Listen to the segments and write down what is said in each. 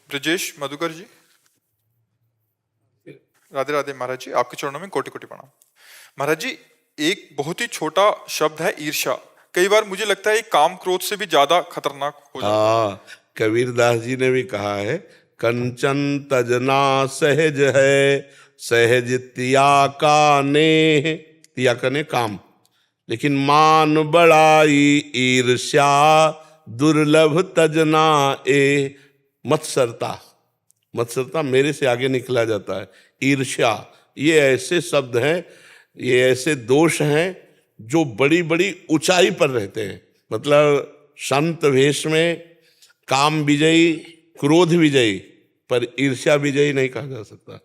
ब्रजेश मधुकर जी, राधे राधे महाराज जी, आपके चरणों में कोटि कोटि प्रणाम। महाराज जी, एक बहुत ही छोटा शब्द है ईर्ष्या। कई बार मुझे लगता है ये काम क्रोध से भी ज्यादा खतरनाक हो जाता है। कबीरदास जी ने भी कहा है, कंचन तजना सहज है, सहज तिया का नेह। तिया का ने काम, लेकिन मान बड़ाई ईर्ष्या दुर्लभ तजना ए। मत्सरता, मत्सरता मेरे से आगे निकला जाता है। ईर्ष्या, ये ऐसे शब्द हैं, ये ऐसे दोष हैं जो बड़ी बड़ी ऊंचाई पर रहते हैं। मतलब संत वेश में काम विजयी, क्रोध विजयी, पर ईर्ष्या विजयी नहीं कहा जा सकता।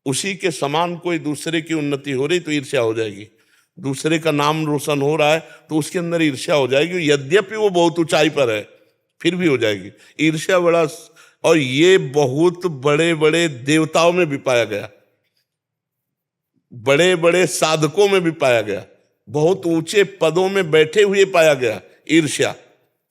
उसी के समान कोई दूसरे की उन्नति हो रही तो ईर्ष्या हो जाएगी, दूसरे का नाम रोशन हो रहा है तो उसके अंदर ईर्ष्या हो जाएगी। यद्यपि वो बहुत ऊंचाई पर है फिर भी हो जाएगी ईर्ष्या। बड़ा, और ये बहुत बड़े बड़े देवताओं में भी पाया गया, बड़े बड़े साधकों में भी पाया गया, बहुत ऊंचे पदों में बैठे हुए पाया गया ईर्ष्या।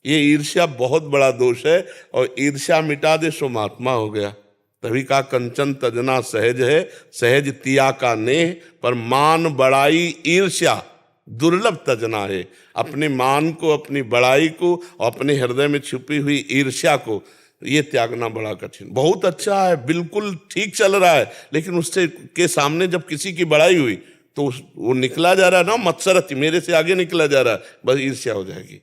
ये ईर्ष्या बहुत बड़ा दोष है, और ईर्ष्या मिटा दे सो महात्मा हो गया। तभी का कंचन तजना सहज है, सहज तिया का नेह, पर मान बड़ाई ईर्ष्या दुर्लभ तजना है। अपने मान को, अपनी बड़ाई को, अपने हृदय में छुपी हुई ईर्ष्या को, ये त्यागना बड़ा कठिन। बहुत अच्छा है, बिल्कुल ठीक चल रहा है, लेकिन उससे के सामने जब किसी की बड़ाई हुई तो वो निकला जा रहा है ना, मत्सरति, मेरे से आगे निकला जा रहा है, बस ईर्ष्या हो जाएगी।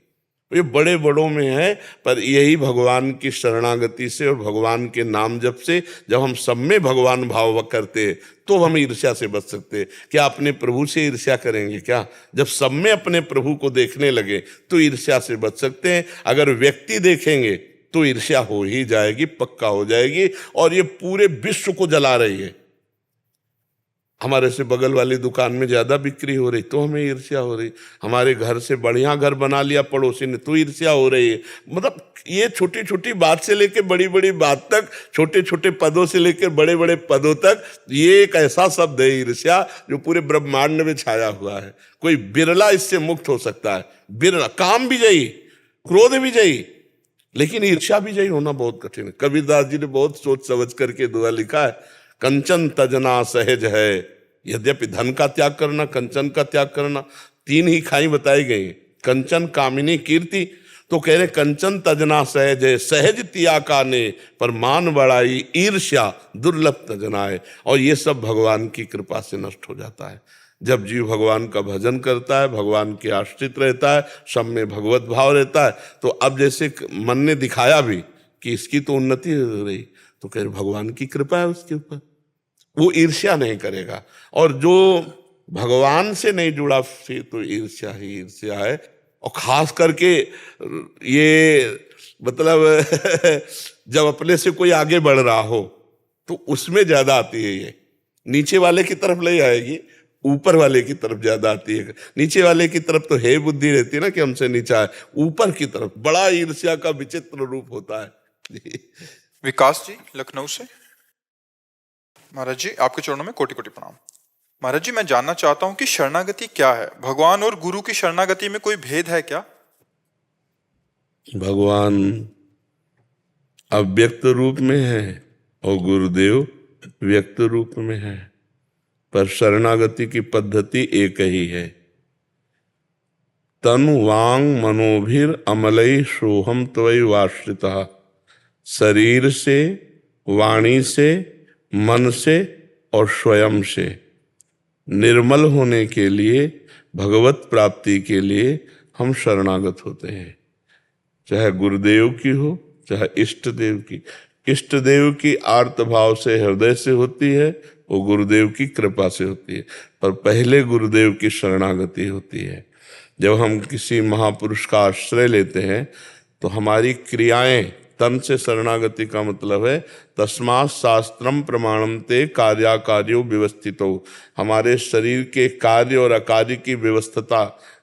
ये बड़े बड़ों में है, पर यही भगवान की शरणागति से और भगवान के नाम जप से जब हम सब में भगवान भाव करते तो हम ईर्ष्या से बच सकते। क्या अपने प्रभु से ईर्ष्या करेंगे क्या? जब सब में अपने प्रभु को देखने लगे तो ईर्ष्या से बच सकते हैं। अगर व्यक्ति देखेंगे तो ईर्ष्या हो ही जाएगी, पक्का हो जाएगी, और ये पूरे विश्व को जला रही है। हमारे से बगल वाली दुकान में ज्यादा बिक्री हो रही तो हमें ईर्ष्या हो रही, हमारे घर से बढ़िया घर बना लिया पड़ोसी ने तो ईर्ष्या हो रही है। मतलब ये छोटी छोटी बात से लेकर बड़ी बड़ी बात तक, छोटे छोटे पदों से लेकर बड़े बड़े पदों तक, ये एक ऐसा शब्द है ईर्ष्या जो पूरे ब्रह्मांड में छाया हुआ है। कोई बिरला इससे मुक्त हो सकता है, बिरला। काम विजयी, क्रोध विजयी, लेकिन ईर्ष्या विजयी होना बहुत कठिन है। कबीरदास जी ने बहुत सोच समझ करके दुआ लिखा है, कंचन तजना सहज है। यद्यपि धन का त्याग करना, कंचन का त्याग करना, तीन ही खाई बताई गई, कंचन कामिनी कीर्ति। तो कह रहे कंचन तजना सहज है, सहज तिया का ने, पर मान बड़ाई ईर्ष्या दुर्लभ तजना है। और ये सब भगवान की कृपा से नष्ट हो जाता है। जब जीव भगवान का भजन करता है, भगवान के आश्रित रहता है, सब में भगवत भाव रहता है, तो अब जैसे मन ने दिखाया भी कि इसकी तो उन्नति हो रही, तो कह रहे भगवान की कृपा है उसके ऊपर, वो ईर्ष्या नहीं करेगा। और जो भगवान से नहीं जुड़ा फिर तो ईर्ष्या ही ईर्ष्या है। और खास करके ये मतलब जब अपने से कोई आगे बढ़ रहा हो तो उसमें ज्यादा आती है। ये नीचे वाले की तरफ नहीं आएगी, ऊपर वाले की तरफ ज्यादा आती है। नीचे वाले की तरफ तो है बुद्धि रहती है ना कि हमसे नीचा है, ऊपर की तरफ बड़ा ईर्ष्या का विचित्र रूप होता है। विकास जी लखनऊ से, महाराज जी आपके चरणों में कोटि कोटि प्रणाम। महाराज जी, मैं जानना चाहता हूं कि शरणागति क्या है? भगवान और गुरु की शरणागति में कोई भेद है क्या? भगवान अव्यक्त रूप में है और गुरुदेव व्यक्त रूप में है, पर शरणागति की पद्धति एक ही है। तनु वांग मनोभिर अमलई सोहम त्वयि वाश्रितः। शरीर से, वाणी से, मन से और स्वयं से निर्मल होने के लिए, भगवत प्राप्ति के लिए हम शरणागत होते हैं। चाहे गुरुदेव की हो, चाहे इष्ट देव की। इष्ट देव की आर्त भाव से, हृदय से होती है, वो गुरुदेव की कृपा से होती है, पर पहले गुरुदेव की शरणागति होती है। जब हम किसी महापुरुष का आश्रय लेते हैं तो हमारी क्रियाएं, तन से शरणागति का मतलब है तस्मात् शास्त्रम प्रमाणम ते कार्याकार्यो व्यवस्थितो। हमारे शरीर के कार्य और अकार्य की व्यवस्था,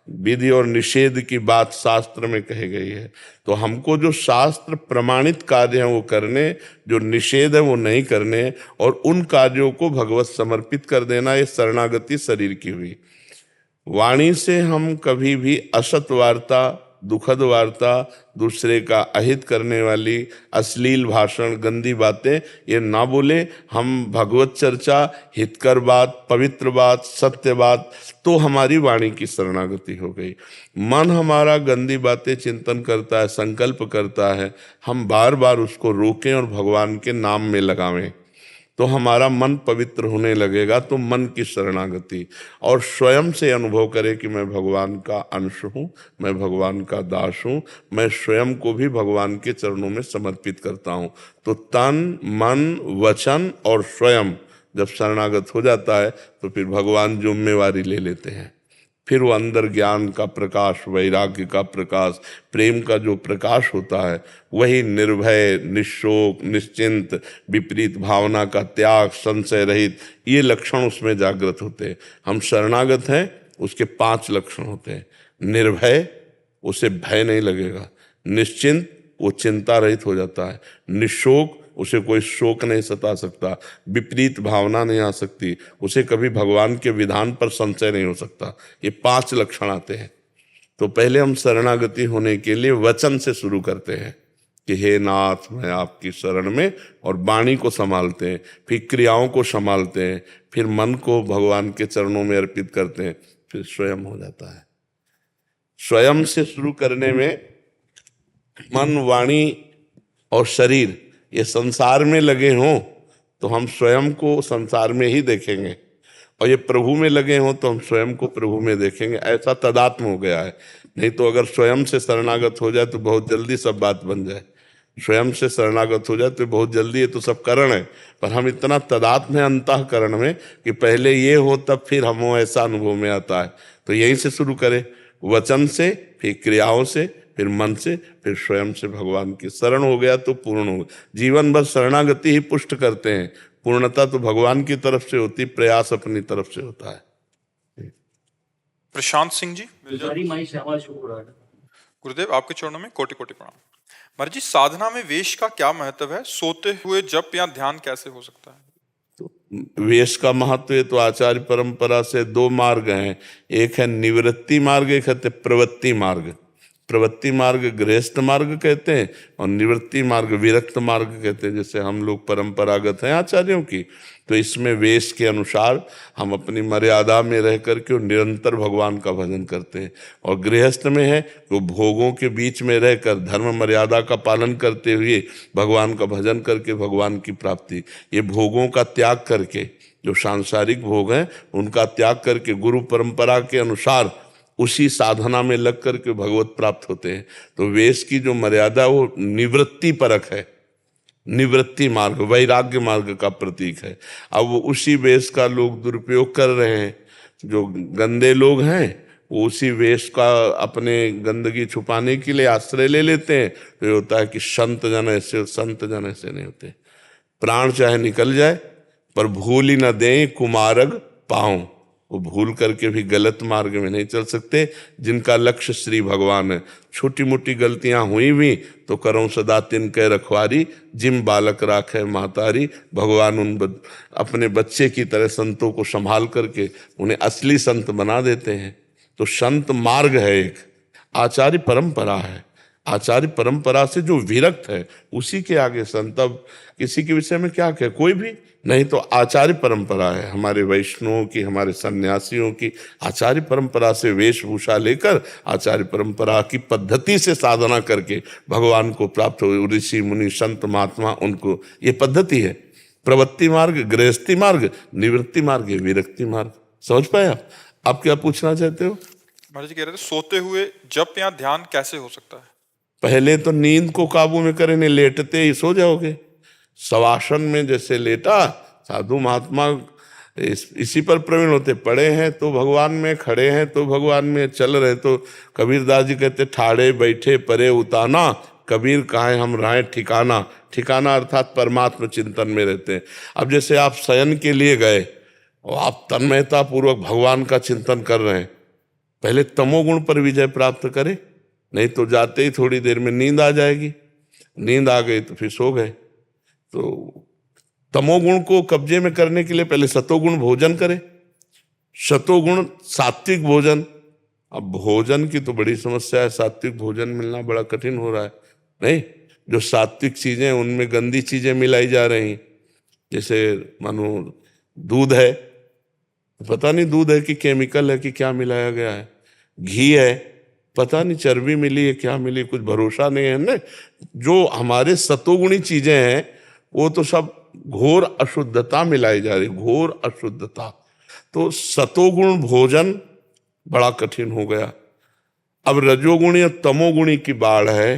विधि और निषेध की बात शास्त्र में कही गई है। तो हमको जो शास्त्र प्रमाणित कार्य हैं वो करने, जो निषेध है वो नहीं करने, और उन कार्यों को भगवत समर्पित कर देना, ये शरणागति शरीर की हुई। वाणी से हम कभी भी असत वार्ता दुखद वार्ता, दूसरे का अहित करने वाली अश्लील भाषण, गंदी बातें ये ना बोले। हम भगवत चर्चा, हितकर बात, पवित्र बात, सत्य बात, तो हमारी वाणी की शरणागति हो गई। मन हमारा गंदी बातें चिंतन करता है, संकल्प करता है, हम बार बार उसको रोकें और भगवान के नाम में लगावें तो हमारा मन पवित्र होने लगेगा। तो मन की शरणागति और स्वयं से अनुभव करें कि मैं भगवान का अंश हूँ, मैं भगवान का दास हूँ, मैं स्वयं को भी भगवान के चरणों में समर्पित करता हूँ। तो तन, मन, वचन और स्वयं जब शरणागत हो जाता है तो फिर भगवान जिम्मेवारी ले लेते हैं। फिर वो अंदर ज्ञान का प्रकाश, वैराग्य का प्रकाश, प्रेम का जो प्रकाश होता है, वही निर्भय, निशोक, निश्चिंत, विपरीत भावना का त्याग, संशय रहित, ये लक्षण उसमें जागृत होते हैं। हम शरणागत हैं, उसके 5 लक्षण होते हैं। निर्भय, उसे भय नहीं लगेगा। निश्चिंत, वो चिंता रहित हो जाता है। निशोक, उसे कोई शोक नहीं सता सकता। विपरीत भावना नहीं आ सकती, उसे कभी भगवान के विधान पर संशय नहीं हो सकता। ये 5 लक्षण आते हैं। तो पहले हम शरणागति होने के लिए वचन से शुरू करते हैं कि हे नाथ, मैं आपकी शरण में, और वाणी को संभालते हैं, फिर क्रियाओं को संभालते हैं, फिर मन को भगवान के चरणों में अर्पित करते हैं, फिर स्वयं हो जाता है। स्वयं से शुरू करने में मन, वाणी और शरीर ये संसार में लगे हों तो हम स्वयं को संसार में ही देखेंगे, और ये प्रभु में लगे हों तो हम स्वयं को प्रभु में देखेंगे। ऐसा तदात्म हो गया है। नहीं तो अगर स्वयं से शरणागत हो जाए तो बहुत जल्दी सब बात बन जाए। स्वयं से शरणागत हो जाए तो बहुत जल्दी ये तो सब करण है, पर हम इतना तदात्म है अंतःकरण में कि पहले ये हो तब फिर हम हो, ऐसा अनुभव में आता है। तो यहीं से शुरू करें, वचन से, फिर क्रियाओं से, फिर मन से, फिर स्वयं से भगवान की शरण हो गया तो पूर्ण हो गया। जीवन भर शरणागति ही पुष्ट करते हैं, पूर्णता तो भगवान की तरफ से होती, प्रयास अपनी तरफ से होता है। प्रशांत सिंह जी। माई श्यामा शुक्र। गुरुदेव, आपके चरणों में कोटि कोटि प्रणाम। महाराज जी, साधना में वेश का क्या महत्व है? सोते हुए जप या ध्यान कैसे हो सकता है? तो वेश का महत्व है तो आचार्य परंपरा से 2 मार्ग हैं। एक है निवृत्ति मार्ग, एक है प्रवृत्ति मार्ग। प्रवृत्ति मार्ग गृहस्थ मार्ग कहते हैं और निवृत्ति मार्ग विरक्त मार्ग कहते हैं। जैसे हम लोग परंपरागत हैं आचार्यों की, तो इसमें वेश के अनुसार हम अपनी मर्यादा में रह करके निरंतर भगवान का भजन करते हैं। और गृहस्थ में है तो भोगों के बीच में रहकर धर्म मर्यादा का पालन करते हुए भगवान का भजन करके भगवान की प्राप्ति। ये भोगों का त्याग करके, जो सांसारिक भोग हैं उनका त्याग करके गुरु परंपरा के अनुसार उसी साधना में लग करके भगवत प्राप्त होते हैं। तो वेश की जो मर्यादा वो निवृत्ति परक है, निवृत्ति मार्ग, वैराग्य मार्ग का प्रतीक है। अब वो उसी वेश का लोग दुरुपयोग कर रहे हैं। जो गंदे लोग हैं वो उसी वेश का अपने गंदगी छुपाने के लिए आश्रय ले लेते हैं। तो ये होता है कि संत जन ऐसे, संत जन ऐसे नहीं होते। प्राण चाहे निकल जाए पर भूल ही न दें कुमार्ग पाऊं। वो भूल करके भी गलत मार्ग में नहीं चल सकते। जिनका लक्ष्य श्री भगवान है, छोटी मोटी गलतियां हुई भी तो करो सदा तिनके रखवारी, जिम बालक राखे महतारी। भगवान अपने बच्चे की तरह संतों को संभाल करके उन्हें असली संत बना देते हैं। तो संत मार्ग है एक, आचार्य परंपरा है। आचार्य परंपरा से जो विरक्त है उसी के आगे संत। अब किसी के विषय में क्या कहे, कोई भी नहीं, तो आचार्य परंपरा है हमारे वैष्णवों की, हमारे सन्यासियों की। आचार्य परंपरा से वेशभूषा लेकर आचार्य परंपरा की पद्धति से साधना करके भगवान को प्राप्त हो। ऋषि मुनि संत महात्मा, उनको ये पद्धति है। प्रवृत्ति मार्ग गृहस्थी मार्ग, निवृत्ति मार्ग विरक्ति मार्ग। समझ पाए आप क्या पूछना चाहते हो? महाराज जी कह रहे थे सोते हुए जप या ध्यान कैसे हो सकता है? पहले तो नींद को काबू में करें, नहीं लेटते ही सो जाओगे। शवासन में जैसे लेटा, साधु महात्मा इसी पर प्रवीण होते। पड़े हैं तो भगवान में, खड़े हैं तो भगवान में, चल रहे तो कबीरदास जी कहते ठाड़े बैठे परे उताना, कबीर कहाँ हम राय ठिकाना। ठिकाना अर्थात परमात्मा चिंतन में रहते हैं। अब जैसे आप शयन के लिए गए और आप तन्मयता पूर्वक भगवान का चिंतन कर रहे हैं, पहले तमोगुण पर विजय प्राप्त करें, नहीं तो जाते ही थोड़ी देर में नींद आ जाएगी। नींद आ गई तो फिर सो गए। तो तमोगुण को कब्जे में करने के लिए पहले सतोगुण भोजन करें। सतोगुण सात्विक भोजन अब भोजन की तो बड़ी समस्या है, सात्विक भोजन मिलना बड़ा कठिन हो रहा है। नहीं, जो सात्विक चीजें उनमें गंदी चीजें मिलाई जा रही, जैसे मानो दूध है, पता नहीं दूध है कि केमिकल है कि क्या मिलाया गया है। घी है, पता नहीं चर्बी मिली है क्या मिली, कुछ भरोसा नहीं है ना। जो हमारे सतोगुणी चीजें हैं वो तो सब घोर अशुद्धता मिलाई जा रही, घोर अशुद्धता। तो सतोगुण भोजन बड़ा कठिन हो गया। अब रजोगुणी और तमोगुणी की बाढ़ है।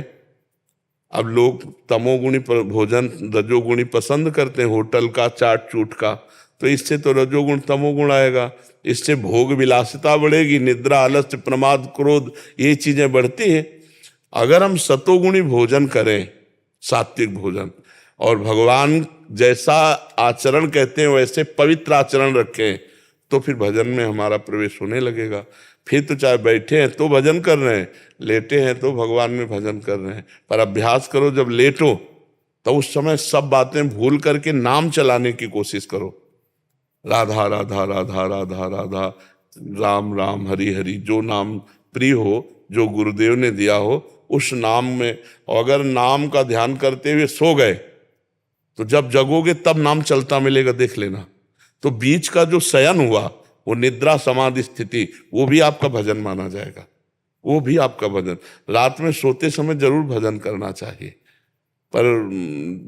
अब लोग तमोगुणी पर भोजन रजोगुणी पसंद करते हैं, होटल का, चाट चूट का, तो इससे तो रजोगुण तमोगुण आएगा। इससे भोग विलासिता बढ़ेगी, निद्रा, आलस्य, प्रमाद, क्रोध, ये चीजें बढ़ती हैं। अगर हम सतोगुणी भोजन करें, सात्विक भोजन, और भगवान जैसा आचरण कहते हैं वैसे पवित्र आचरण रखें, तो फिर भजन में हमारा प्रवेश होने लगेगा। फिर तो चाहे बैठे हैं तो भजन कर रहे हैं, लेटे हैं तो भगवान में भजन कर रहे हैं। पर अभ्यास करो, जब लेटो तो उस समय सब बातें भूल करके नाम चलाने की कोशिश करो। राधा राधा राधा राधा राधा, राम राम, हरि हरि, जो नाम प्रिय हो, जो गुरुदेव ने दिया हो, उस नाम में। और अगर नाम का ध्यान करते हुए सो गए तो जब जगोगे तब नाम चलता मिलेगा, देख लेना। तो बीच का जो शयन हुआ, वो निद्रा समाधि स्थिति, वो भी आपका भजन माना जाएगा, वो भी आपका भजन। रात में सोते समय जरूर भजन करना चाहिए। पर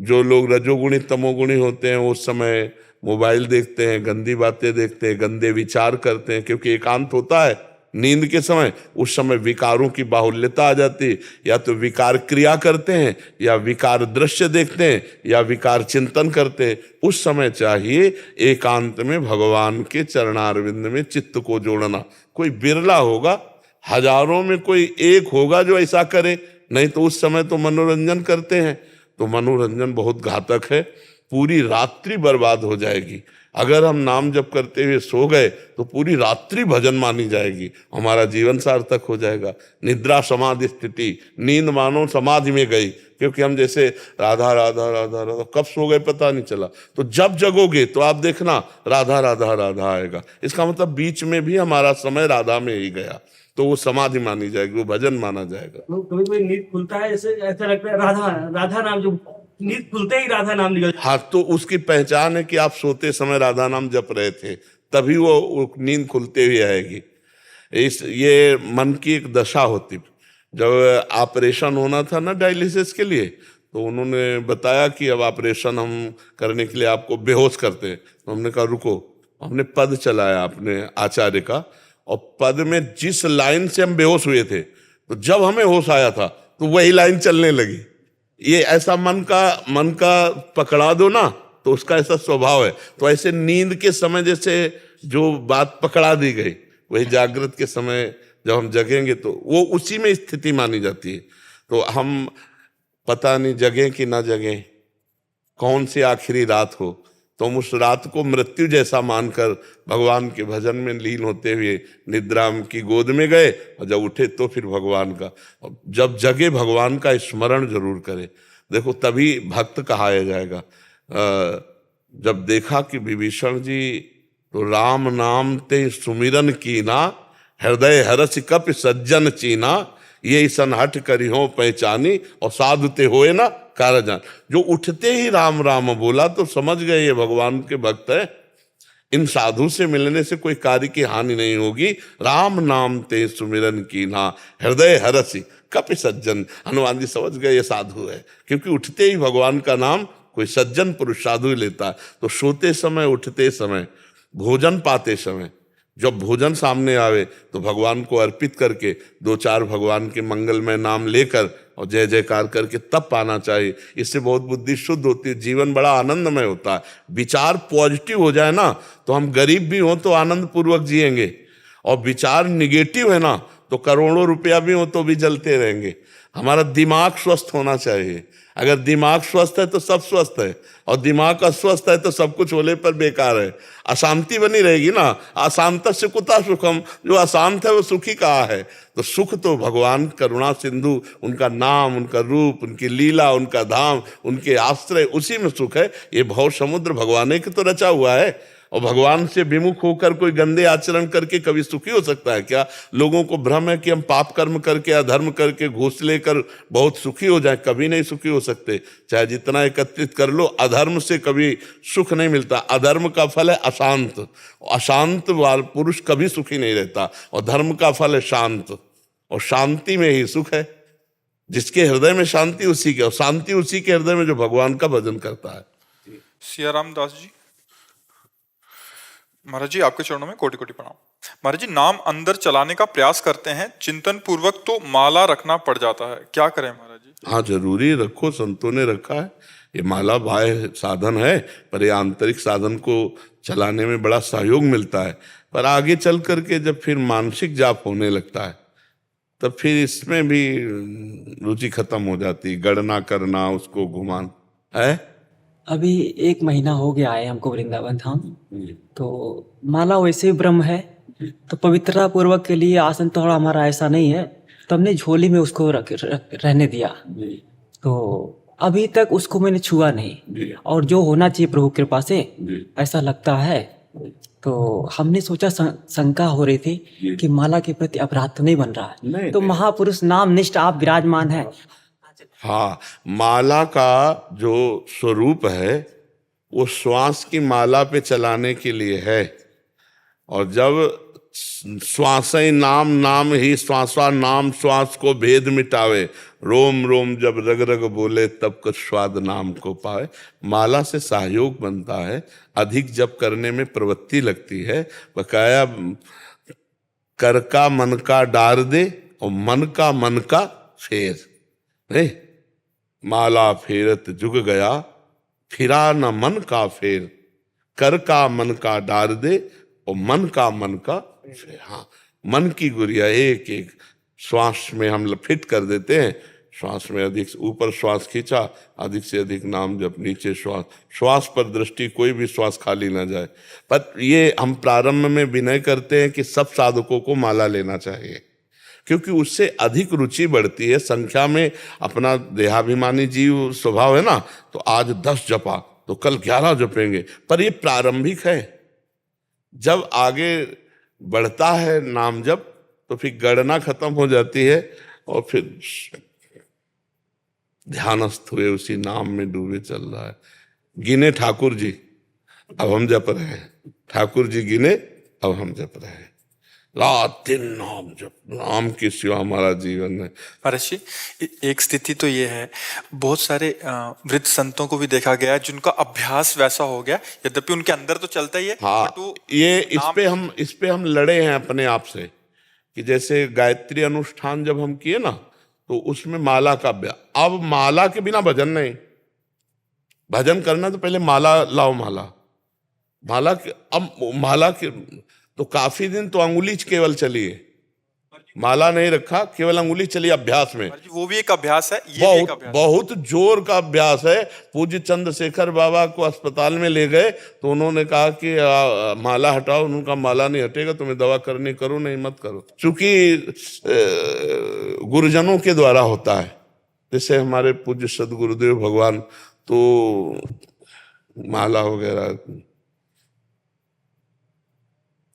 जो लोग रजोगुणी तमोगुणी होते हैं, उस समय मोबाइल देखते हैं, गंदी बातें देखते हैं, गंदे विचार करते हैं, क्योंकि एकांत होता है नींद के समय। उस समय विकारों की बाहुल्यता आ जाती है, या तो विकार क्रिया करते हैं, या विकार दृश्य देखते हैं, या विकार चिंतन करते हैं। उस समय चाहिए एकांत में भगवान के चरणारविंद में चित्त को जोड़ना। कोई बिरला होगा, हजारों में कोई एक होगा जो ऐसा करे, नहीं तो उस समय तो मनोरंजन करते हैं। तो मनोरंजन बहुत घातक है, पूरी रात्रि बर्बाद हो जाएगी। अगर हम नाम जप करते हुए सो गए तो पूरी रात्रि भजन मानी जाएगी, हमारा जीवन सार्थक हो जाएगा। निद्रा समाधि स्थिति, नींद मानो समाधि में गई, क्योंकि हम जैसे राधा राधा राधा राधा, कब सो गए पता नहीं चला। तो जब जगोगे तो आप देखना राधा राधा राधा आएगा। इसका मतलब बीच में भी हमारा समय राधा में ही गया, तो वो समाधि मानी जाएगी, वो भजन माना जाएगा। कभी कभी नींद खुलता है, ऐसे ऐसा लगता है राधा राधा नाम, जो नींद खुलते ही राधा नाम निकल। हाँ, तो उसकी पहचान है कि आप सोते समय राधा नाम जप रहे थे, तभी वो नींद खुलते हुए आएगी। ये मन की एक दशा होती। जब ऑपरेशन होना था ना डायलिसिस के लिए, तो उन्होंने बताया कि अब ऑपरेशन हम करने के लिए आपको बेहोश करते हैं। तो हमने कहा रुको, हमने पद चलाया अपने आचार्य का, और पद में जिस लाइन से हम बेहोश हुए थे, तो जब हमें होश आया था तो वही लाइन चलने लगी। ये ऐसा मन का पकड़ा दो ना, तो उसका ऐसा स्वभाव है। तो ऐसे नींद के समय जैसे जो बात पकड़ा दी गई, वही जागृत के समय जब हम जगेंगे तो वो उसी में स्थिति मानी जाती है। तो हम पता नहीं जगें कि ना जगें, कौन सी आखिरी रात हो, तो हम उस रात को मृत्यु जैसा मानकर भगवान के भजन में लीन होते हुए निद्रा की गोद में गए, और जब उठे तो फिर भगवान का, जब जगे भगवान का स्मरण जरूर करें। देखो तभी भक्त कहाया जाएगा। जब देखा कि विभीषण जी तो राम नाम ते सुमिरन कीना, हृदय हरस कपि सज्जन चीना, ये सन हट करी हो पहचानी, और साधु ते होए ना कारजान। जो उठते ही राम राम बोला तो समझ गए ये भगवान के भक्त है, इन साधु से मिलने से कोई कार्य की हानि नहीं होगी। राम नाम ते सुमिरन कीना, हृदय हरसी कपि सज्जन। हनुमान जी समझ गए ये साधु है, क्योंकि उठते ही भगवान का नाम कोई सज्जन पुरुष साधु लेता है। तो सोते समय, उठते समय, भोजन पाते समय, जब भोजन सामने आवे तो भगवान को अर्पित करके दो चार भगवान के मंगलमय नाम लेकर और जय जयकार करके तब पाना चाहिए। इससे बहुत बुद्धि शुद्ध होती है, जीवन बड़ा आनंदमय होता है। विचार पॉजिटिव हो जाए ना तो हम गरीब भी हों तो आनंद पूर्वक जिएंगे, और विचार निगेटिव है ना तो करोड़ों रुपया भी हो तो भी जलते रहेंगे। हमारा दिमाग स्वस्थ होना चाहिए। अगर दिमाग स्वस्थ है तो सब स्वस्थ है, और दिमाग अस्वस्थ है तो सब कुछ होने पर बेकार है। अशांति बनी रहेगी ना, अशांत से कुता सुखम, जो अशांत है वो सुखी कहाँ है। तो सुख तो भगवान करुणा सिंधु, उनका नाम, उनका रूप, उनकी लीला, उनका धाम, उनके आश्रय, उसी में सुख है। ये भव समुद्र भगवान के तो रचा हुआ है। और भगवान से विमुख होकर कोई गंदे आचरण करके कभी सुखी हो सकता है क्या? लोगों को भ्रम है कि हम पाप कर्म करके, अधर्म करके, घूस लेकर बहुत सुखी हो जाए। कभी नहीं सुखी हो सकते, चाहे जितना एकत्रित कर लो। अधर्म से कभी सुख नहीं मिलता। अधर्म का फल है अशांत। अशांत पुरुष कभी सुखी नहीं रहता, और धर्म का फल है शांत, और शांति में ही सुख है। जिसके हृदय में शांति उसी के, और शांति उसी के हृदय में जो भगवान का भजन करता है। सियाराम दास जी, महाराज जी आपके चरणों में कोटि कोटि प्रणाम। महाराज जी, नाम अंदर चलाने का प्रयास करते हैं, चिंतन पूर्वक तो माला रखना पड़ जाता है, क्या करें महाराज जी? हाँ, जरूरी रखो, संतों ने रखा है। ये माला बाह्य साधन है, पर ये आंतरिक साधन को चलाने में बड़ा सहयोग मिलता है। पर आगे चल करके जब फिर मानसिक जाप होने लगता है, तब फिर इसमें भी रुचि खत्म हो जाती। गणना करना, उसको घुमाना है। अभी 1 महीना हो गया है हमको वृंदावन धाम। तो माला वैसे ही ब्रह्म है, तो पवित्रता पूर्वक के लिए आसन थोड़ा हमारा ऐसा नहीं है, तो हमने झोली में उसको रहने दिया। तो अभी तक उसको मैंने छुआ नहीं, और जो होना चाहिए प्रभु कृपा से ऐसा लगता है। तो हमने सोचा, शंका हो रही थी कि माला के प्रति अपराध तो नहीं बन रहा है। तो महापुरुष नाम निष्ठ आप विराजमान है। हाँ, माला का जो स्वरूप है वो श्वास की माला पे चलाने के लिए है। और जब श्वास ही नाम, नाम ही श्वासा, नाम श्वास को भेद मिटावे, रोम रोम जब रग रग बोले तब कुछ स्वाद नाम को पाए। माला से सहयोग बनता है, अधिक जप करने में प्रवृत्ति लगती है। बकाया कर का मन का डार दे, और मन का फेर। नहीं, माला फेरत जुग गया, फिरा न मन का फेर। कर का मन का डार दे, और मन का फेर। हाँ, मन की गुड़िया एक एक श्वास में हम फिट कर देते हैं। श्वास में अधिक ऊपर श्वास खींचा, अधिक से अधिक नाम जब, नीचे श्वास, श्वास पर दृष्टि, कोई भी श्वास खाली ना जाए। पर ये हम प्रारंभ में विनय करते हैं कि सब साधकों को माला लेना चाहिए, क्योंकि उससे अधिक रुचि बढ़ती है। संख्या में अपना देहाभिमानी जीव स्वभाव है ना, तो आज 10 जपा तो कल 11 जपेंगे, पर ये प्रारंभिक है। जब आगे बढ़ता है नाम जप, तो फिर गणना खत्म हो जाती है, और फिर ध्यानस्थ हुए उसी नाम में डूबे चल रहा है। गिने ठाकुर जी, अब हम जप रहे हैं। ठाकुर जी गिने, अब हम जप रहे हैं। रात दिन नाम जप, नाम की सिवा हमारा जीवन है। महाराज जी, एक स्थिति तो ये है, बहुत सारे वृद्ध संतों को भी देखा गया है जिनका अभ्यास वैसा हो गया, यद्यपि उनके अंदर तो चलता ही है। हाँ, ये इस पे हम लड़े हैं अपने आप से, कि जैसे गायत्री अनुष्ठान जब हम किए ना, तो उसमें माला का अभ्यास। अब माला के बिना भजन नहीं। भजन करना तो पहले माला लाओ। माला के तो काफी दिन तो अंगुली केवल चली है, माला नहीं रखा, केवल अंगुली चली अभ्यास में। वो भी एक अभ्यास है, ये भी एक अभ्यास। बहुत जोर का अभ्यास है। पूज्य चंद्रशेखर बाबा को अस्पताल में ले गए, तो उन्होंने कहा कि माला हटाओ। उनका माला नहीं हटेगा, तुम्हें दवा करनी करो, नहीं मत करो। चूंकि गुरुजनों के द्वारा होता है, जैसे हमारे पूज्य सदगुरुदेव भगवान, तो माला वगैरह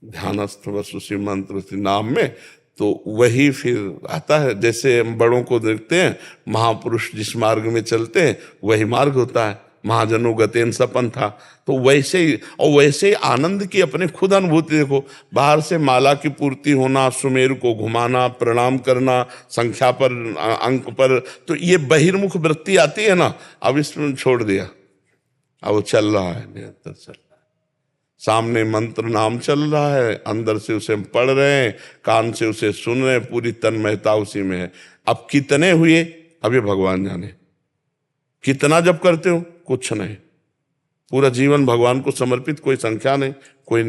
ध्यानस्थ बस उसी मंत्र उसी नाम में, तो वही फिर आता है। जैसे हम बड़ों को देखते हैं, महापुरुष जिस मार्ग में चलते हैं वही मार्ग होता है। महाजनों गतेन सपन था, तो वैसे ही, और वैसे ही आनंद की अपने खुद अनुभूति देखो। बाहर से माला की पूर्ति होना, सुमेरु को घुमाना, प्रणाम करना, संख्या पर, अंक पर, तो ये बहिर्मुख वृत्ति आती है ना, अब इसमें छोड़ दिया। अब वो चल रहा है, निरंतर चल रहा है। सामने मंत्र नाम चल रहा है, अंदर से उसे हम पढ़ रहे हैं, कान से उसे सुन रहे हैं, पूरी तन्मयता उसी में है। अब कितने हुए, अब ये भगवान जाने। कितना जप करते हो, कुछ नहीं। पूरा जीवन भगवान को समर्पित, कोई संख्या नहीं, कोई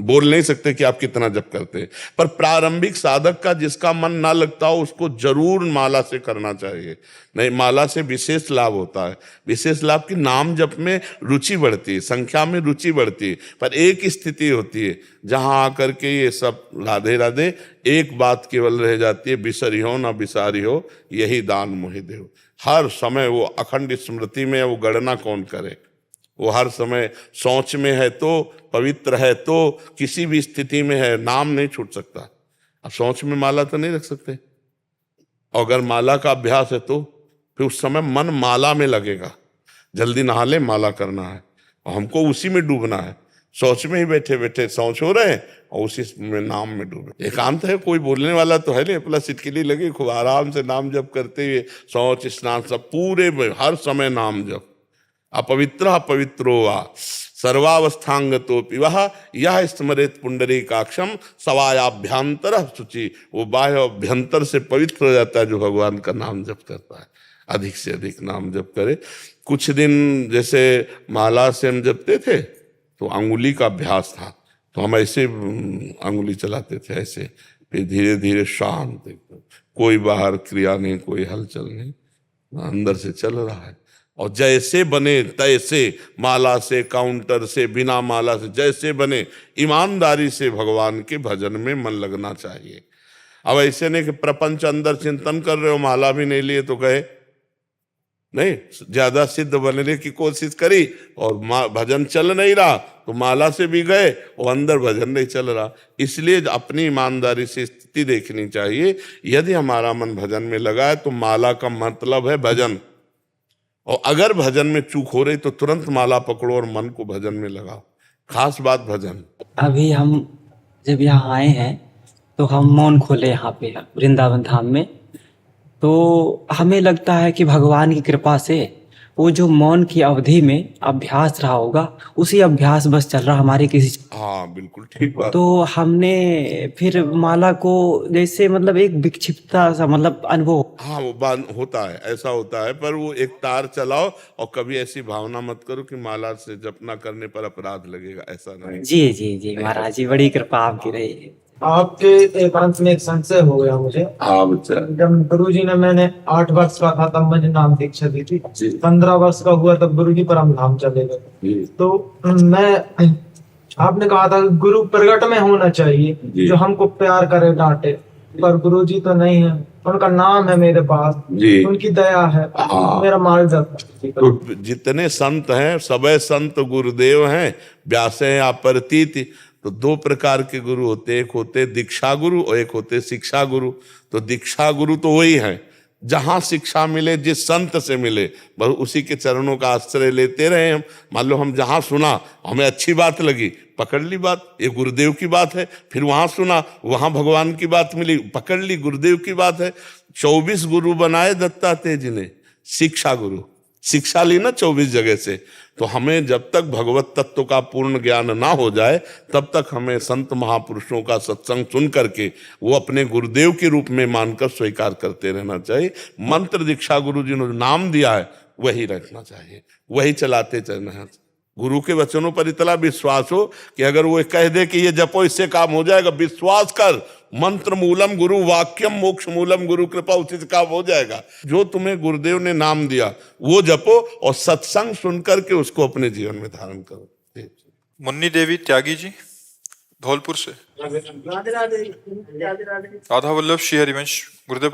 बोल नहीं सकते कि आप कितना जप करते हैं। पर प्रारंभिक साधक का जिसका मन ना लगता हो, उसको जरूर माला से करना चाहिए। नहीं, माला से विशेष लाभ होता है। विशेष लाभ की नाम जप में रुचि बढ़ती है, संख्या में रुचि बढ़ती है। पर एक स्थिति होती है जहां आकर के ये सब राधे राधे, एक बात केवल रह जाती है, बिसरी हो ना बिसारी हो, यही दान मोहि देव। हर समय वो अखंड स्मृति में, वो गणना कौन करे, वो हर समय शौच में है तो, पवित्र है तो, किसी भी स्थिति में है, नाम नहीं छूट सकता। अब शौच में माला तो नहीं रख सकते, और अगर माला का अभ्यास है तो फिर उस समय मन माला में लगेगा, जल्दी नहा ले, माला करना है, और हमको उसी में डूबना है। शौच में ही बैठे बैठे शौच हो रहे हैं और उसी में नाम में डूबे। एकांत है, कोई बोलने वाला तो है नहीं, अपना सिटकिली लगी, खूब आराम से नाम जप करते हुए शौच स्नान सब पूरे में हर समय नाम जप। अपवित्र पवित्रो वा सर्वावस्थांगतो पिवह यह स्मरेत पुंडरीकाक्षम सवायाभ्यंतर शुचि। वो बाह्य अभ्यंतर से पवित्र हो जाता है जो भगवान का नाम जप करता है, अधिक से अधिक नाम जप करे। कुछ दिन जैसे माला से हम जपते थे तो अंगुली का अभ्यास था, तो हम ऐसे अंगुली चलाते थे ऐसे, फिर धीरे धीरे शांत एकदम, कोई बाहर क्रिया नहीं, कोई हलचल नहीं, अंदर से चल रहा है। और जैसे बने तैसे, माला से, काउंटर से, बिना माला से, जैसे बने, ईमानदारी से भगवान के भजन में मन लगना चाहिए। अब ऐसे नहीं कि प्रपंच अंदर चिंतन कर रहे हो, माला भी नहीं लिए तो गए नहीं, ज्यादा सिद्ध बनने की कोशिश करी और भजन चल नहीं रहा तो माला से भी गए और अंदर भजन नहीं चल रहा। इसलिए अपनी ईमानदारी से स्थिति देखनी चाहिए। यदि हमारा मन भजन में लगा है तो माला का मतलब है भजन, और अगर भजन में चूक हो रही तो तुरंत माला पकड़ो और मन को भजन में लगाओ। खास बात भजन। अभी हम जब यहाँ आए हैं तो हम मौन खोले यहाँ पे वृंदावन धाम में, तो हमें लगता है कि भगवान की कृपा से वो जो मौन की अवधि में अभ्यास रहा होगा, उसी अभ्यास बस चल रहा हमारे किसी। हाँ बिल्कुल ठीक बात। तो हमने फिर माला को जैसे मतलब एक विक्षिप्तता सा मतलब अनुभव। हाँ वो बात होता है, ऐसा होता है, पर वो एक तार चलाओ और कभी ऐसी भावना मत करो कि माला से जपना करने पर अपराध लगेगा, ऐसा नहीं। जी जी जी महाराज जी, बड़ी कृपा आपकी रही। आपके एकांत में एक संशय हो गया मुझे। हाँ बच्चा। जब गुरुजी ने, मैंने 8 वर्ष का था तब मुझे नाम दीक्षा दी थी, 15 वर्ष का हुआ तब गुरुजी परम धाम चले गए। तो मैं, आपने कहा था गुरु प्रगट में होना चाहिए जो हमको प्यार करे डांटे, पर गुरुजी तो नहीं है, उनका नाम है मेरे पास, उनकी दया है, मेरा मार्गदर्शन। तो जितने संत हैं सबे संत गुरुदेव हैं, व्यास हैं अपरतीत। तो 2 प्रकार के गुरु होते, एक होते दीक्षा गुरु और एक होते शिक्षा गुरु। तो दीक्षा गुरु तो वही है, जहां शिक्षा मिले, जिस संत से मिले बस उसी के चरणों का आश्रय लेते रहे हम। मान लो हम जहां सुना, हमें अच्छी बात लगी, पकड़ ली बात, ये गुरुदेव की बात है। फिर वहां सुना, वहां भगवान की बात मिली, पकड़ ली, गुरुदेव की बात है। 24 गुरु बनाए दत्तात्रेय जी ने, शिक्षा गुरु, शिक्षा ली ना 24 जगह से। तो हमें जब तक भगवत तत्व का पूर्ण ज्ञान ना हो जाए तब तक हमें संत महापुरुषों का सत्संग सुन करके वो अपने गुरुदेव के रूप में मानकर स्वीकार करते रहना चाहिए। मंत्र दीक्षा गुरु जी ने नाम दिया है वही रखना चाहिए, वही चलाते चलना है। गुरु के वचनों पर इतना विश्वास हो कि अगर वो कह दे कि ये जपो इससे काम हो जाएगा, विश्वास कर, मंत्र मूलम गुरु वाक्यम मोक्ष मूलम गुरु कृपा, उसी से काम हो जाएगा। जो तुम्हें गुरुदेव ने नाम दिया वो जपो और सत्संग सुन करके उसको अपने जीवन में धारण करो। मुन्नी देवी त्यागी जी धौलपुर से। राधे राधे राधे राधे। राधा वल्लभ श्री हरिवंश। गुरुदेव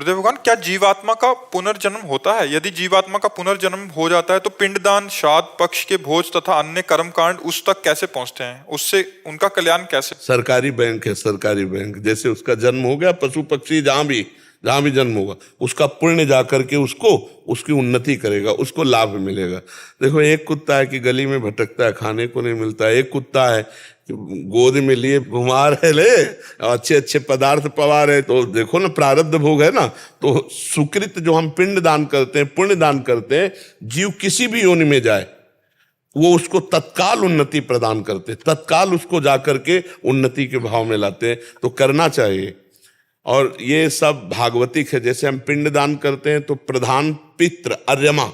भगवान, क्या जीवात्मा का पुनर्जन्म होता है? यदि जीवात्मा का पुनर्जन्म हो जाता है तो पिंडदान, श्राद्ध, पक्ष के भोज तथा अन्य कर्मकांड उस तक कैसे पहुंचते हैं? उससे उनका कल्याण कैसे? सरकारी बैंक है, सरकारी बैंक, जैसे उसका जन्म हो गया, पशु पक्षी जहां भी जन्म होगा उसका पुण्य जा करके उसको उसकी उन्नति करेगा, उसको लाभ मिलेगा। देखो एक कुत्ता है कि गली में भटकता है, खाने को नहीं मिलता है, एक कुत्ता है गोद में लिए घुमा रहे ले, अच्छे अच्छे पदार्थ पवा रहे, तो देखो ना प्रारब्ध भोग है ना। तो सुकृत जो हम पिंड दान करते हैं, पुण्य दान करते हैं, जीव किसी भी योनि में जाए वो उसको तत्काल उन्नति प्रदान करते, तत्काल उसको जाकर के उन्नति के भाव में लाते हैं। तो करना चाहिए। और ये सब भागवतिक है। जैसे हम पिंड दान करते हैं तो प्रधान पितृ अर्यमा,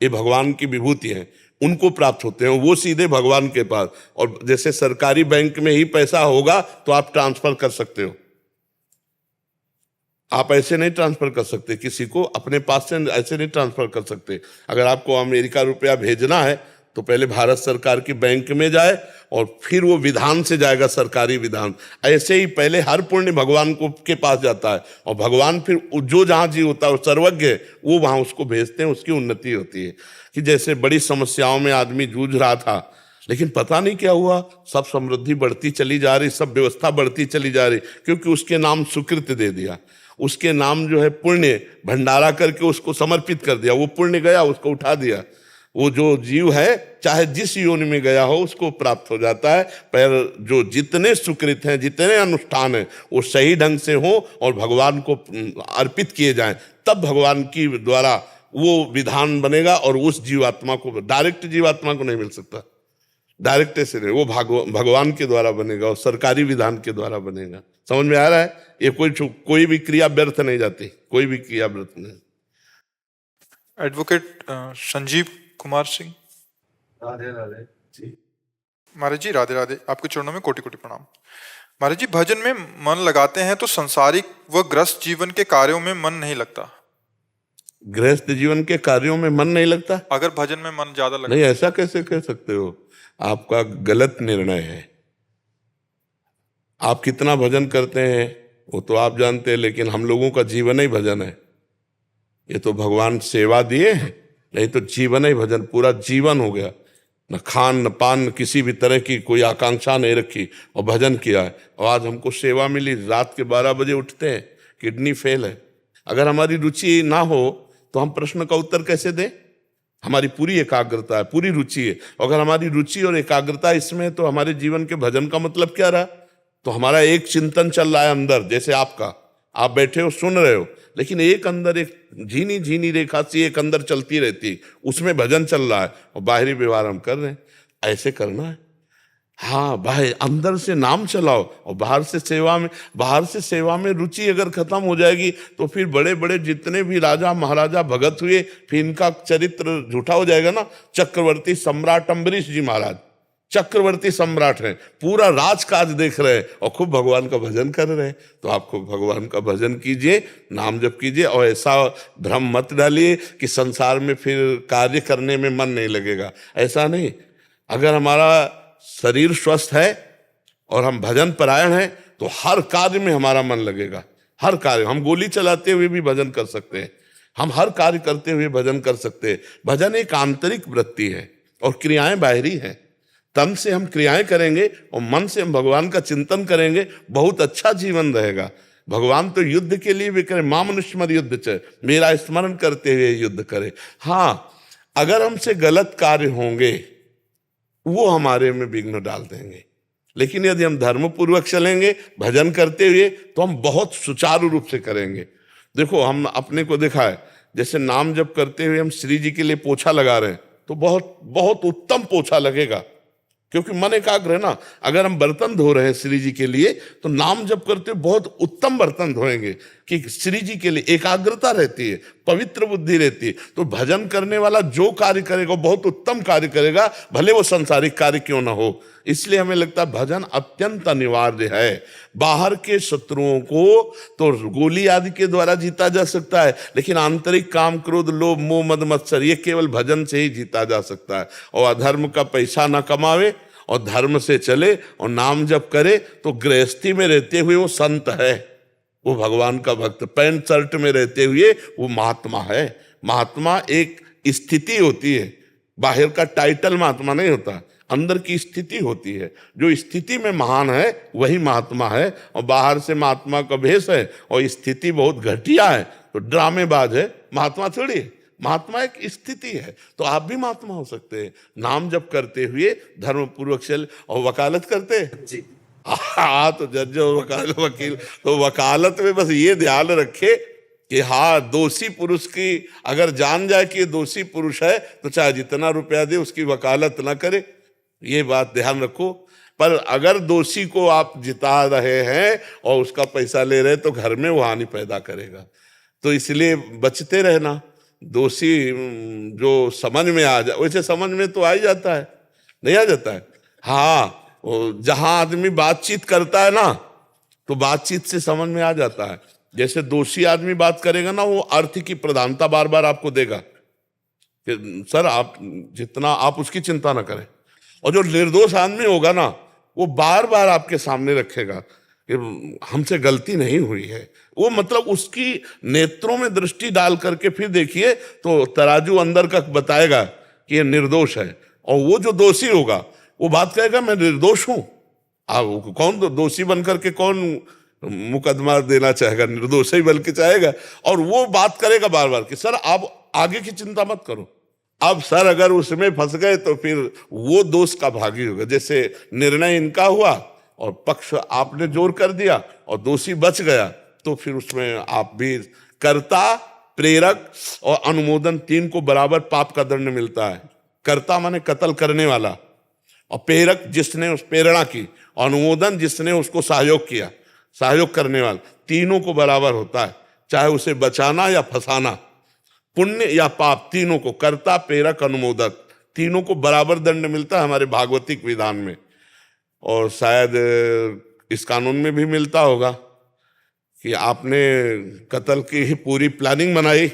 ये भगवान की विभूति है, उनको प्राप्त होते हैं, वो सीधे भगवान के पास। और जैसे सरकारी बैंक में ही पैसा होगा तो आप ट्रांसफर कर सकते हो, आप ऐसे नहीं ट्रांसफर कर सकते किसी को, अपने पास से ऐसे नहीं ट्रांसफर कर सकते। अगर आपको अमेरिका रुपया भेजना है तो पहले भारत सरकार की बैंक में जाए और फिर वो विधान से जाएगा, सरकारी विधान। ऐसे ही पहले हर पुण्य भगवान को के पास जाता है और भगवान फिर जो जहाँ जी होता है वो सर्वज्ञ है, वो वहाँ उसको भेजते हैं, उसकी उन्नति होती है। कि जैसे बड़ी समस्याओं में आदमी जूझ रहा था, लेकिन पता नहीं क्या हुआ, सब समृद्धि बढ़ती चली जा रही, सब व्यवस्था बढ़ती चली जा रही, क्योंकि उसके नाम सुकृत दे दिया, उसके नाम जो है पुण्य भंडारा करके उसको समर्पित कर दिया। वो पुण्य गया, उसको उठा दिया। वो जो जीव है चाहे जिस योनि में गया हो उसको प्राप्त हो जाता है। पर जो जितने सुकृत हैं, जितने अनुष्ठान हैं, वो सही ढंग से हो और भगवान को अर्पित किए जाएं, तब भगवान की द्वारा वो विधान बनेगा और उस जीवात्मा को, डायरेक्ट जीवात्मा को नहीं मिल सकता, डायरेक्ट ऐसे नहीं, वो भगवान के द्वारा बनेगा और सरकारी विधान के द्वारा बनेगा। समझ में आ रहा है? ये कोई भी क्रिया व्यर्थ नहीं जाती, कोई भी क्रिया व्यर्थ नहीं। एडवोकेट संजीव कुमार सिंह। राधे राधे जी। महाराज जी राधे राधे, आपके चरणों में कोटि कोटि प्रणाम। महाराज जी, भजन में मन लगाते हैं तो संसारिक व ग्रस्त जीवन के कार्यों में मन नहीं लगता। गृहस्थ जीवन के कार्यों में मन नहीं लगता? अगर भजन में मन ज्यादा लगता, नहीं, ऐसा कैसे कह सकते हो? आपका गलत निर्णय है। आप कितना भजन करते हैं वो तो आप जानते हैं, लेकिन हम लोगों का जीवन ही भजन है। ये तो भगवान सेवा दिए हैं, नहीं तो जीवन ही भजन, पूरा जीवन हो गया। न खान न पान, किसी भी तरह की कोई आकांक्षा नहीं रखी और भजन किया है। और आज हमको सेवा मिली, रात के 12 बजे उठते हैं, किडनी फेल है। अगर हमारी रुचि ना हो तो हम प्रश्न का उत्तर कैसे दें? हमारी पूरी एकाग्रता है, पूरी रुचि है। अगर हमारी रुचि और एकाग्रता इसमें है तो हमारे जीवन के भजन का मतलब क्या रहा? तो हमारा एक चिंतन चल रहा है अंदर, जैसे आपका, आप बैठे हो सुन रहे हो, लेकिन एक अंदर एक झीनी झीनी रेखा सी एक अंदर चलती रहती है, उसमें भजन चल रहा है और बाहरी व्यवहार हम कर रहे हैं। ऐसे करना है। हाँ, बाहर अंदर से नाम चलाओ और बाहर से सेवा में रुचि अगर खत्म हो जाएगी तो फिर बड़े बड़े जितने भी राजा महाराजा भगत हुए, फिर इनका चरित्र झूठा हो जाएगा ना। चक्रवर्ती सम्राट अम्बरीश जी महाराज चक्रवर्ती सम्राट हैं, पूरा राजकाज देख रहे हैं और खूब भगवान का भजन कर रहे हैं। तो आपको भगवान का भजन कीजिए, नाम जप कीजिए और ऐसा भ्रम मत डालिए कि संसार में फिर कार्य करने में मन नहीं लगेगा। ऐसा नहीं। अगर हमारा शरीर स्वस्थ है और हम भजन परायण हैं तो हर कार्य में हमारा मन लगेगा। हर कार्य, हम गोली चलाते हुए भी भजन कर सकते हैं, हम हर कार्य करते हुए भजन कर सकते हैं। भजन एक आंतरिक वृत्ति है और क्रियाएं बाहरी हैं। तन से हम क्रियाएं करेंगे और मन से हम भगवान का चिंतन करेंगे, बहुत अच्छा जीवन रहेगा। भगवान तो युद्ध के लिए भी करे, मां मनुष्य युद्ध च, मेरा स्मरण करते हुए युद्ध करे। हाँ, अगर हमसे गलत कार्य होंगे वो हमारे में विघ्न डाल देंगे, लेकिन यदि हम धर्म पूर्वक चलेंगे भजन करते हुए तो हम बहुत सुचारू रूप से करेंगे। देखो, हम अपने को देखा है, जैसे नाम जप करते हुए हम श्री जी के लिए पोछा लगा रहे हैं तो बहुत बहुत उत्तम पोछा लगेगा, क्योंकि मन एकाग्र है ना। अगर हम बर्तन धो रहे हैं श्री जी के लिए तो नाम जप करते हुए बहुत उत्तम बर्तन धोएंगे कि श्री जी के लिए एकाग्रता रहती है, पवित्र बुद्धि रहती है। तो भजन करने वाला जो कार्य करेगा बहुत उत्तम कार्य करेगा, भले वो सांसारिक कार्य क्यों ना हो। इसलिए हमें लगता है भजन अत्यंत अनिवार्य है। बाहर के शत्रुओं को तो गोली आदि के द्वारा जीता जा सकता है, लेकिन आंतरिक काम क्रोध लोभ मोह मद मत्सर ये केवल भजन से ही जीता जा सकता है। और अधर्म का पैसा ना कमावे और धर्म से चले और नाम जप करे तो गृहस्थी में रहते हुए वो संत है, वो भगवान का भक्त। पैंट शर्ट में रहते हुए वो महात्मा है। महात्मा एक स्थिति होती है, बाहर का टाइटल महात्मा नहीं होता, अंदर की स्थिति होती है। जो स्थिति में महान है वही महात्मा है। और बाहर से महात्मा का भेष है और स्थिति बहुत घटिया है तो ड्रामेबाज है, महात्मा थोड़ी है। महात्मा एक स्थिति है। तो आप भी महात्मा हो सकते हैं नाम जप करते हुए, धर्म पूर्वक चल। और वकालत करते हैं जी, हाँ, तो जज और वकील तो वकालत में बस ये ध्यान रखे कि हाँ, दोषी पुरुष की अगर जान जाए कि ये दोषी पुरुष है तो चाहे जितना रुपया दे उसकी वकालत ना करे, ये बात ध्यान रखो। पर अगर दोषी को आप जिता रहे हैं और उसका पैसा ले रहे तो घर में वो हानि पैदा करेगा। तो इसलिए बचते रहना। दोषी जो समझ में आ जाए, वैसे समझ में तो आ ही जाता है, नहीं आ जाता है? हाँ, जहां आदमी बातचीत करता है ना तो बातचीत से समझ में आ जाता है। जैसे दोषी आदमी बात करेगा ना वो अर्थ की प्रधानता बार बार आपको देगा। कि सर आप जितना आप उसकी चिंता ना करें। और जो निर्दोष आदमी होगा ना, वो बार बार आपके सामने रखेगा कि हमसे गलती नहीं हुई है। वो मतलब उसकी नेत्रों में दृष्टि डाल करके फिर देखिए तो तराजू अंदर का बताएगा कि ये निर्दोष है, और वो जो दोषी होगा वो बात कहेगा मैं निर्दोष हूं। आप कौन दोषी बन करके कौन मुकदमा देना चाहेगा, निर्दोष ही बल्कि चाहेगा। और वो बात करेगा बार बार कि सर आप आगे की चिंता मत करो। अब सर अगर उसमें फंस गए तो फिर वो दोष का भागी होगा। जैसे निर्णय इनका हुआ और पक्ष आपने जोर कर दिया और दोषी बच गया, तो फिर उसमें आप भी कर्ता, प्रेरक और अनुमोदन तीन को बराबर पाप का दंड मिलता है। कर्ता माने कत्ल करने वाला, और प्रेरक जिसने उस प्रेरणा की, अनुमोदन जिसने उसको सहयोग किया, सहयोग करने वाला, तीनों को बराबर होता है, चाहे उसे बचाना या फंसाना, पुण्य या पाप, तीनों को, कर्ता, प्रेरक, अनुमोदक, तीनों को बराबर दंड मिलता है हमारे भागवतिक विधान में। और शायद इस कानून में भी मिलता होगा कि आपने कत्ल की ही पूरी प्लानिंग बनाई,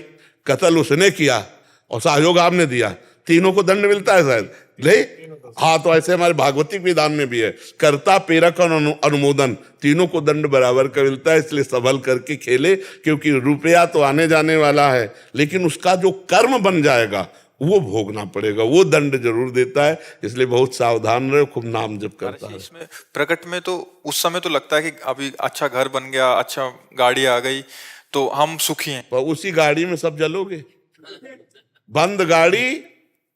कत्ल उसने किया और सहयोग आपने दिया, तीनों को दंड मिलता है शायद। ले हाँ, तो ऐसे हमारे भागवतिक विधान में भी है, कर्ता, प्रेरक और अनुमोदन, तीनों को दंड बराबर का मिलता है। इसलिए संभल करके खेले, क्योंकि रुपया तो आने जाने वाला है, लेकिन उसका जो कर्म बन जाएगा वो भोगना पड़ेगा, वो दंड जरूर देता है। इसलिए बहुत सावधान रहे, खूब नाम जप करता है। इसमें प्रकट में तो उस समय तो लगता है कि अभी अच्छा घर बन गया, अच्छा गाड़ी आ गई तो हम सुखी हैं, पर उसी गाड़ी में सब जलोगे। बंद गाड़ी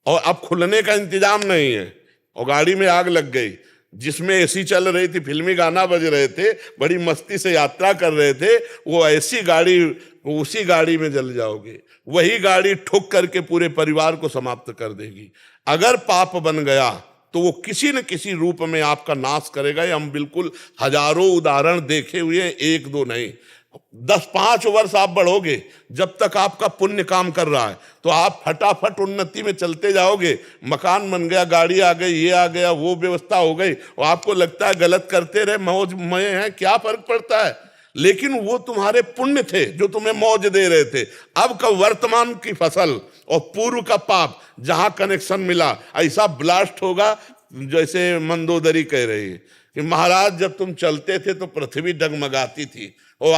और अब खुलने का इंतजाम नहीं है, और गाड़ी में आग लग गई। जिसमें एसी चल रही थी, फिल्मी गाना बज रहे थे, बड़ी मस्ती से यात्रा कर रहे थे, वो ऐसी गाड़ी, उसी गाड़ी में जल जाओगे। वही गाड़ी ठोक करके पूरे परिवार को समाप्त कर देगी। अगर पाप बन गया तो वो किसी न किसी रूप में आपका नाश करेगा। ये हम बिल्कुल हजारों उदाहरण देखे हुए, एक दो नहीं। 10-5 वर्ष आप बढ़ोगे, जब तक आपका पुण्य काम कर रहा है तो आप फटाफट उन्नति में चलते जाओगे। मकान बन गया, गाड़ी आ गई, ये आ गया, वो व्यवस्था हो गई, और आपको लगता है गलत करते रहे, मौज में हैं, क्या फर्क पड़ता है। लेकिन वो तुम्हारे पुण्य थे जो तुम्हें मौज दे रहे थे। अब का वर्तमान की फसल और पूर्व का पाप, जहां कनेक्शन मिला, ऐसा ब्लास्ट होगा। जैसे मंदोदरी कह रही है कि महाराज जब तुम चलते थे तो पृथ्वी डगमगाती थी, और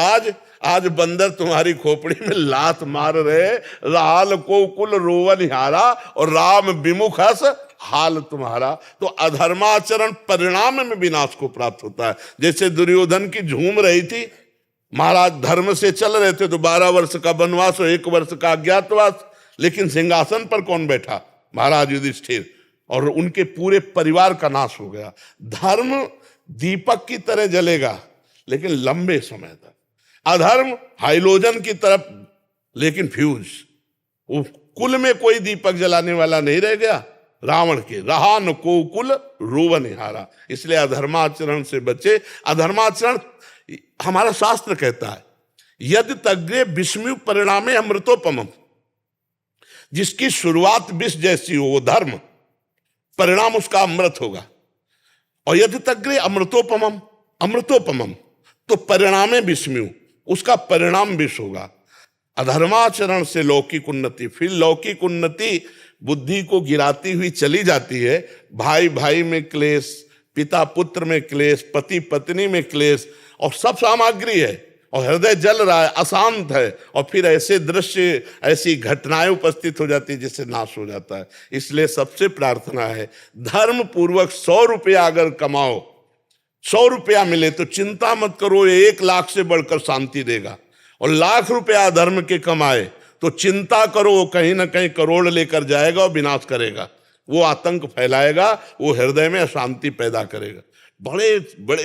आज बंदर तुम्हारी खोपड़ी में लात मार रहे, राल को कुल रोवन हारा और राम विमुख हस हाल तुम्हारा। तो अधर्माचरण परिणाम में विनाश को प्राप्त होता है। जैसे दुर्योधन की झूम रही थी, महाराज धर्म से चल रहे थे तो 12 वर्ष का वनवास और 1 वर्ष का अज्ञातवास, लेकिन सिंहासन पर कौन बैठा? महाराज युधिष्ठिर, और उनके पूरे परिवार का नाश हो गया। धर्म दीपक की तरह जलेगा लेकिन लंबे समय तक, अधर्म हाइलोजन की तरफ लेकिन फ्यूज। वो कुल में कोई दीपक जलाने वाला नहीं रह गया। रावण के रहा न को कुल रोवन हारा। इसलिए अधर्माचरण से बचे। अधर्माचरण हमारा शास्त्र कहता है, यदि तग्रे विस्मय परिणामे अमृतोपमम, जिसकी शुरुआत विष जैसी हो वो धर्म, परिणाम उसका अमृत होगा। और यदि तग्रे अमृतोपमम, अमृतोपमम, तो परिणामे विस्मय, उसका परिणाम विष होगा। अधर्माचरण से लौकिक उन्नति, फिर लौकिक उन्नति बुद्धि को गिराती हुई चली जाती है। भाई भाई में क्लेश, पिता पुत्र में क्लेश, पति पत्नी में क्लेश, और सब सामग्री है, और हृदय जल रहा है, अशांत है, और फिर ऐसे दृश्य, ऐसी घटनाएं उपस्थित हो जाती है जिससे नाश हो जाता है। इसलिए सबसे प्रार्थना है, धर्म पूर्वक 100 रुपया अगर कमाओ, 100 रुपया मिले तो चिंता मत करो, 1 लाख से बढ़कर शांति देगा। और लाख रुपया धर्म के कमाए तो चिंता करो, वो कहीं ना कहीं करोड़ लेकर जाएगा और विनाश करेगा। वो आतंक फैलाएगा, वो हृदय में अशांति पैदा करेगा। बड़े बड़े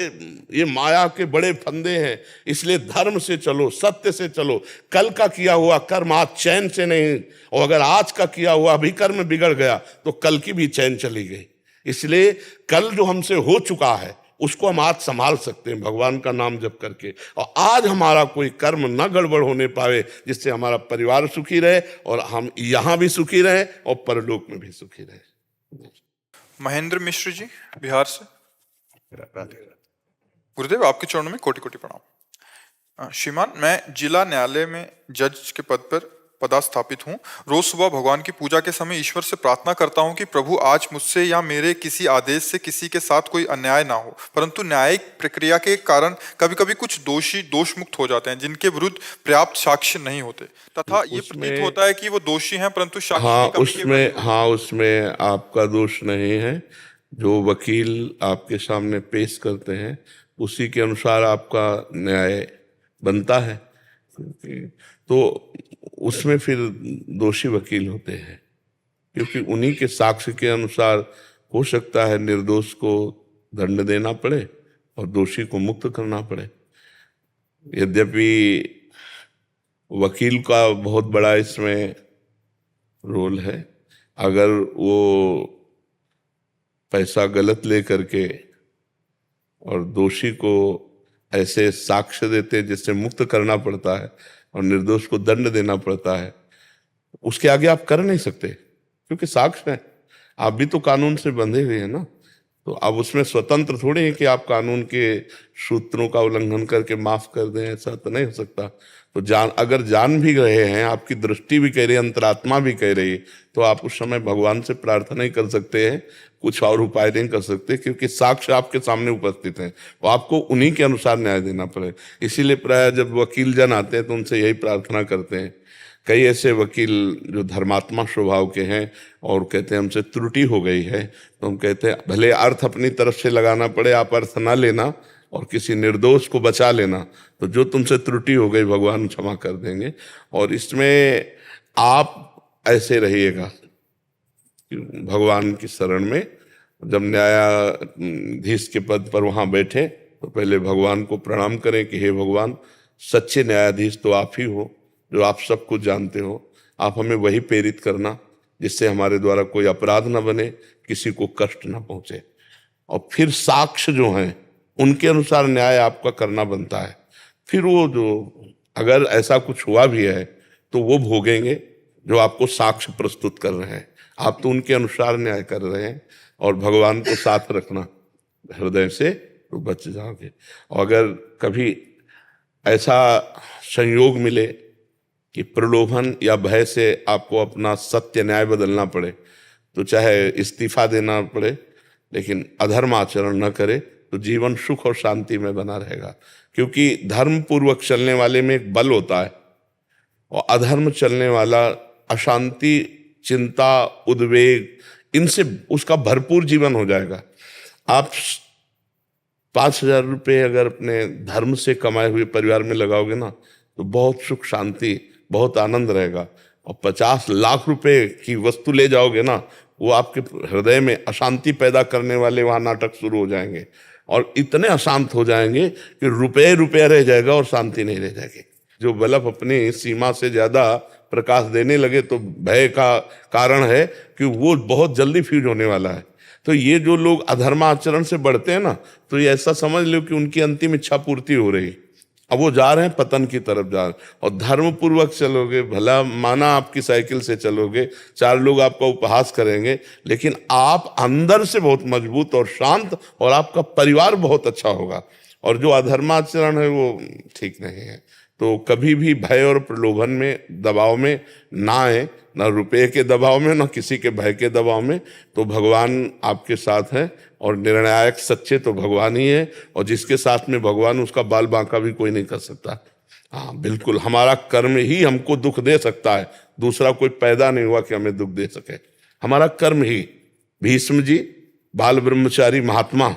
ये माया के बड़े फंदे हैं। इसलिए धर्म से चलो, सत्य से चलो। कल का किया हुआ कर्म आज चैन से नहीं, और अगर आज का किया हुआ भी कर्म बिगड़ गया तो कल की भी चैन चली गई। इसलिए कल जो हमसे हो चुका है उसको हम आज संभाल सकते हैं भगवान का नाम जप करके, और आज हमारा कोई कर्म न गड़बड़ होने पावे, जिससे हमारा परिवार सुखी रहे और हम यहाँ भी सुखी रहे और परलोक में भी सुखी रहे। महेंद्र मिश्र जी बिहार से। गुरुदेव आपके चरणों में कोटि कोटि प्रणाम। श्रीमान, मैं जिला न्यायालय में जज के पद पर पदस्थापित हूँ। रोज सुबह भगवान की पूजा के समय ईश्वर से प्रार्थना करता हूँ कि प्रभु आज मुझसे या मेरे किसी आदेश से किसी के साथ कोई अन्याय ना हो, परंतु न्यायिक प्रक्रिया के कारण कभी कभी कुछ दोषी दोष मुक्त हो जाते हैं जिनके विरुद्ध पर्याप्त साक्ष्य नहीं होते, तथा ये प्रतीत होता है कि वो दोषी हैं परंतु साक्ष्य की कमी के वजह उसमें आपका दोष नहीं है। जो वकील आपके सामने पेश करते हैं उसी के अनुसार आपका न्याय बनता है, तो उसमें फिर दोषी वकील होते हैं, क्योंकि उन्हीं के साक्ष्य के अनुसार हो सकता है निर्दोष को दंड देना पड़े और दोषी को मुक्त करना पड़े। यद्यपि वकील का बहुत बड़ा इसमें रोल है। अगर वो पैसा गलत ले करके और दोषी को ऐसे साक्ष्य देते जिससे मुक्त करना पड़ता है और निर्दोष को दंड देना पड़ता है, उसके आगे आप कर नहीं सकते, क्योंकि साक्ष्य है। आप भी तो कानून से बंधे हुए हैं ना, तो अब उसमें स्वतंत्र थोड़े हैं कि आप कानून के सूत्रों का उल्लंघन करके माफ कर दें, ऐसा तो नहीं हो सकता। तो अगर जान भी रहे हैं, आपकी दृष्टि भी कह रही है, अंतरात्मा भी कह रही है, तो आप उस समय भगवान से प्रार्थना ही कर सकते हैं, कुछ और उपाय नहीं कर सकते, क्योंकि साक्ष्य आपके सामने उपस्थित हैं, तो आपको उन्हीं के अनुसार न्याय देना पड़े। इसीलिए प्राय जब वकील जन आते हैं तो उनसे यही प्रार्थना करते हैं। कई ऐसे वकील जो धर्मात्मा स्वभाव के हैं और कहते हैं हमसे त्रुटि हो गई है, तो हम कहते हैं भले अर्थ अपनी तरफ से लगाना पड़े, आप अर्थ ना लेना और किसी निर्दोष को बचा लेना, तो जो तुमसे त्रुटि हो गई भगवान क्षमा कर देंगे। और इसमें आप ऐसे रहिएगा भगवान की शरण में। जब न्यायाधीश के पद पर वहाँ बैठे तो पहले भगवान को प्रणाम करें कि हे भगवान, सच्चे न्यायाधीश तो आप ही हो, जो आप सब कुछ जानते हो। आप हमें वही प्रेरित करना जिससे हमारे द्वारा कोई अपराध न बने, किसी को कष्ट न पहुंचे। और फिर साक्ष्य जो हैं उनके अनुसार न्याय आपका करना बनता है। फिर वो जो अगर ऐसा कुछ हुआ भी है तो वो भोगेंगे जो आपको साक्ष्य प्रस्तुत कर रहे हैं। आप तो उनके अनुसार न्याय कर रहे हैं, और भगवान को साथ रखना हृदय से, तो बच जाओगे। और अगर कभी ऐसा संयोग मिले कि प्रलोभन या भय से आपको अपना सत्य न्याय बदलना पड़े, तो चाहे इस्तीफा देना पड़े लेकिन अधर्म आचरण न करे, तो जीवन सुख और शांति में बना रहेगा। क्योंकि धर्म पूर्वक चलने वाले में एक बल होता है, और अधर्म चलने वाला अशांति, चिंता, उद्वेग, इनसे उसका भरपूर जीवन हो जाएगा। आप 5,000 रुपये अगर अपने धर्म से कमाए हुए परिवार में लगाओगे ना, तो बहुत सुख शांति, बहुत आनंद रहेगा। और 50 लाख रुपए की वस्तु ले जाओगे ना, वो आपके हृदय में अशांति पैदा करने वाले वहाँ नाटक शुरू हो जाएंगे, और इतने अशांत हो जाएंगे कि रुपये रुपया रह जाएगा और शांति नहीं रह जाएगी। जो बल्ब अपनी सीमा से ज्यादा प्रकाश देने लगे तो भय का कारण है कि वो बहुत जल्दी फ्यूज होने वाला है। तो ये जो लोग अधर्माचरण से बढ़ते हैं ना, तो ये ऐसा समझ लो कि उनकी अंतिम इच्छा पूर्ति हो रही, अब वो जा रहे हैं पतन की तरफ जा रहे हैं। और धर्म पूर्वक चलोगे, भला माना आपकी साइकिल से चलोगे, 4 लोग आपका उपहास करेंगे, लेकिन आप अंदर से बहुत मजबूत और शांत, और आपका परिवार बहुत अच्छा होगा। और जो अधर्माचरण है वो ठीक नहीं है। तो कभी भी भय और प्रलोभन में, दबाव में ना आए, ना रुपये के दबाव में, ना किसी के भय के दबाव में। तो भगवान आपके साथ है, और निर्णायक सच्चे तो भगवान ही है, और जिसके साथ में भगवान, उसका बाल बांका भी कोई नहीं कर सकता। हाँ बिल्कुल, हमारा कर्म ही हमको दुख दे सकता है, दूसरा कोई पैदा नहीं हुआ कि हमें दुख दे सके। हमारा कर्म ही, भीष्म जी बाल ब्रह्मचारी महात्मा,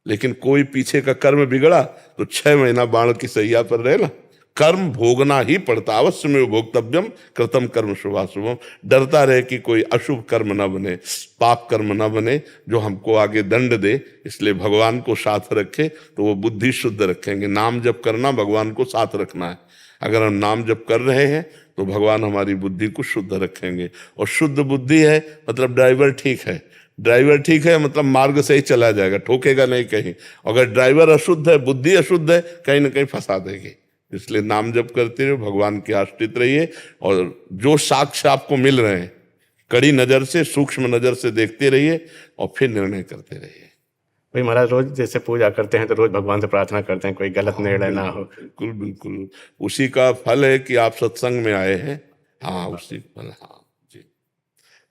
लेकिन कोई पीछे का कर्म बिगड़ा तो 6 महीना बाण की सैया पर रहे ना। कर्म भोगना ही पड़ता, अवश्य में भोक्तव्यम कृतम कर्म शुभाशुभम। डरता रहे कि कोई अशुभ कर्म न बने, पाप कर्म न बने जो हमको आगे दंड दे। इसलिए भगवान को साथ रखे तो वो बुद्धि शुद्ध रखेंगे। नाम जप करना, भगवान को साथ रखना है। अगर हम नाम जप कर रहे हैं तो भगवान हमारी बुद्धि को शुद्ध रखेंगे। और शुद्ध बुद्धि है मतलब ड्राइवर ठीक है, ड्राइवर ठीक है मतलब मार्ग से ही चला जाएगा, ठोकेगा नहीं कहीं। अगर ड्राइवर अशुद्ध है, बुद्धि अशुद्ध है, कहीं ना कहीं फंसा देगी। इसलिए नाम जप करते रहिए, भगवान के आश्रित रहिए, और जो साक्ष्य आपको मिल रहे हैं कड़ी नजर से, सूक्ष्म नजर से देखते रहिए, और फिर निर्णय करते रहिए। भाई महाराज, रोज जैसे पूजा करते हैं तो रोज भगवान से प्रार्थना करते हैं कोई गलत निर्णय ना हो। बिल्कुल बिल्कुल, उसी का फल है कि आप सत्संग में आए हैं। हाँ उसी फल, हाँ जी।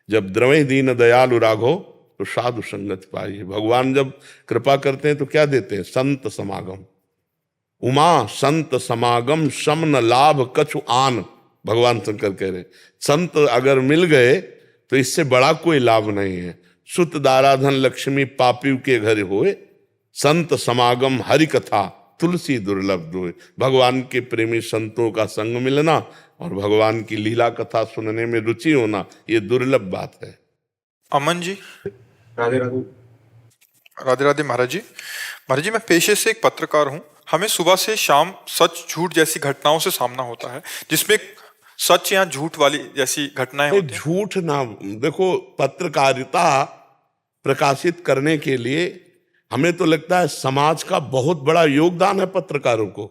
जब द्रवै दीन दयालु राघो तो साधु संगत पाइए। भगवान जब कृपा करते हैं तो क्या देते हैं? संत समागम। उमा संत समागम सम न लाभ कछु आन, भगवान शंकर कह रहे संत अगर मिल गए तो इससे बड़ा कोई लाभ नहीं है। सुत दाराधन लक्ष्मी पापी के घर होए, संत समागम हरि कथा तुलसी दुर्लभ दोए। भगवान के प्रेमी संतों का संग मिलना और भगवान की लीला कथा सुनने में रुचि होना, ये दुर्लभ बात है। अमन जी। राधे राधे। राधे राधे महाराज जी। महाराज जी, मैं पेशे से एक पत्रकार हूँ। हमें सुबह से शाम सच झूठ जैसी घटनाओं से सामना होता है, जिसमें सच या झूठ वाली जैसी घटनाएं होती हैं। झूठ ना, देखो पत्रकारिता प्रकाशित करने के लिए हमें तो लगता है समाज का बहुत बड़ा योगदान है पत्रकारों को,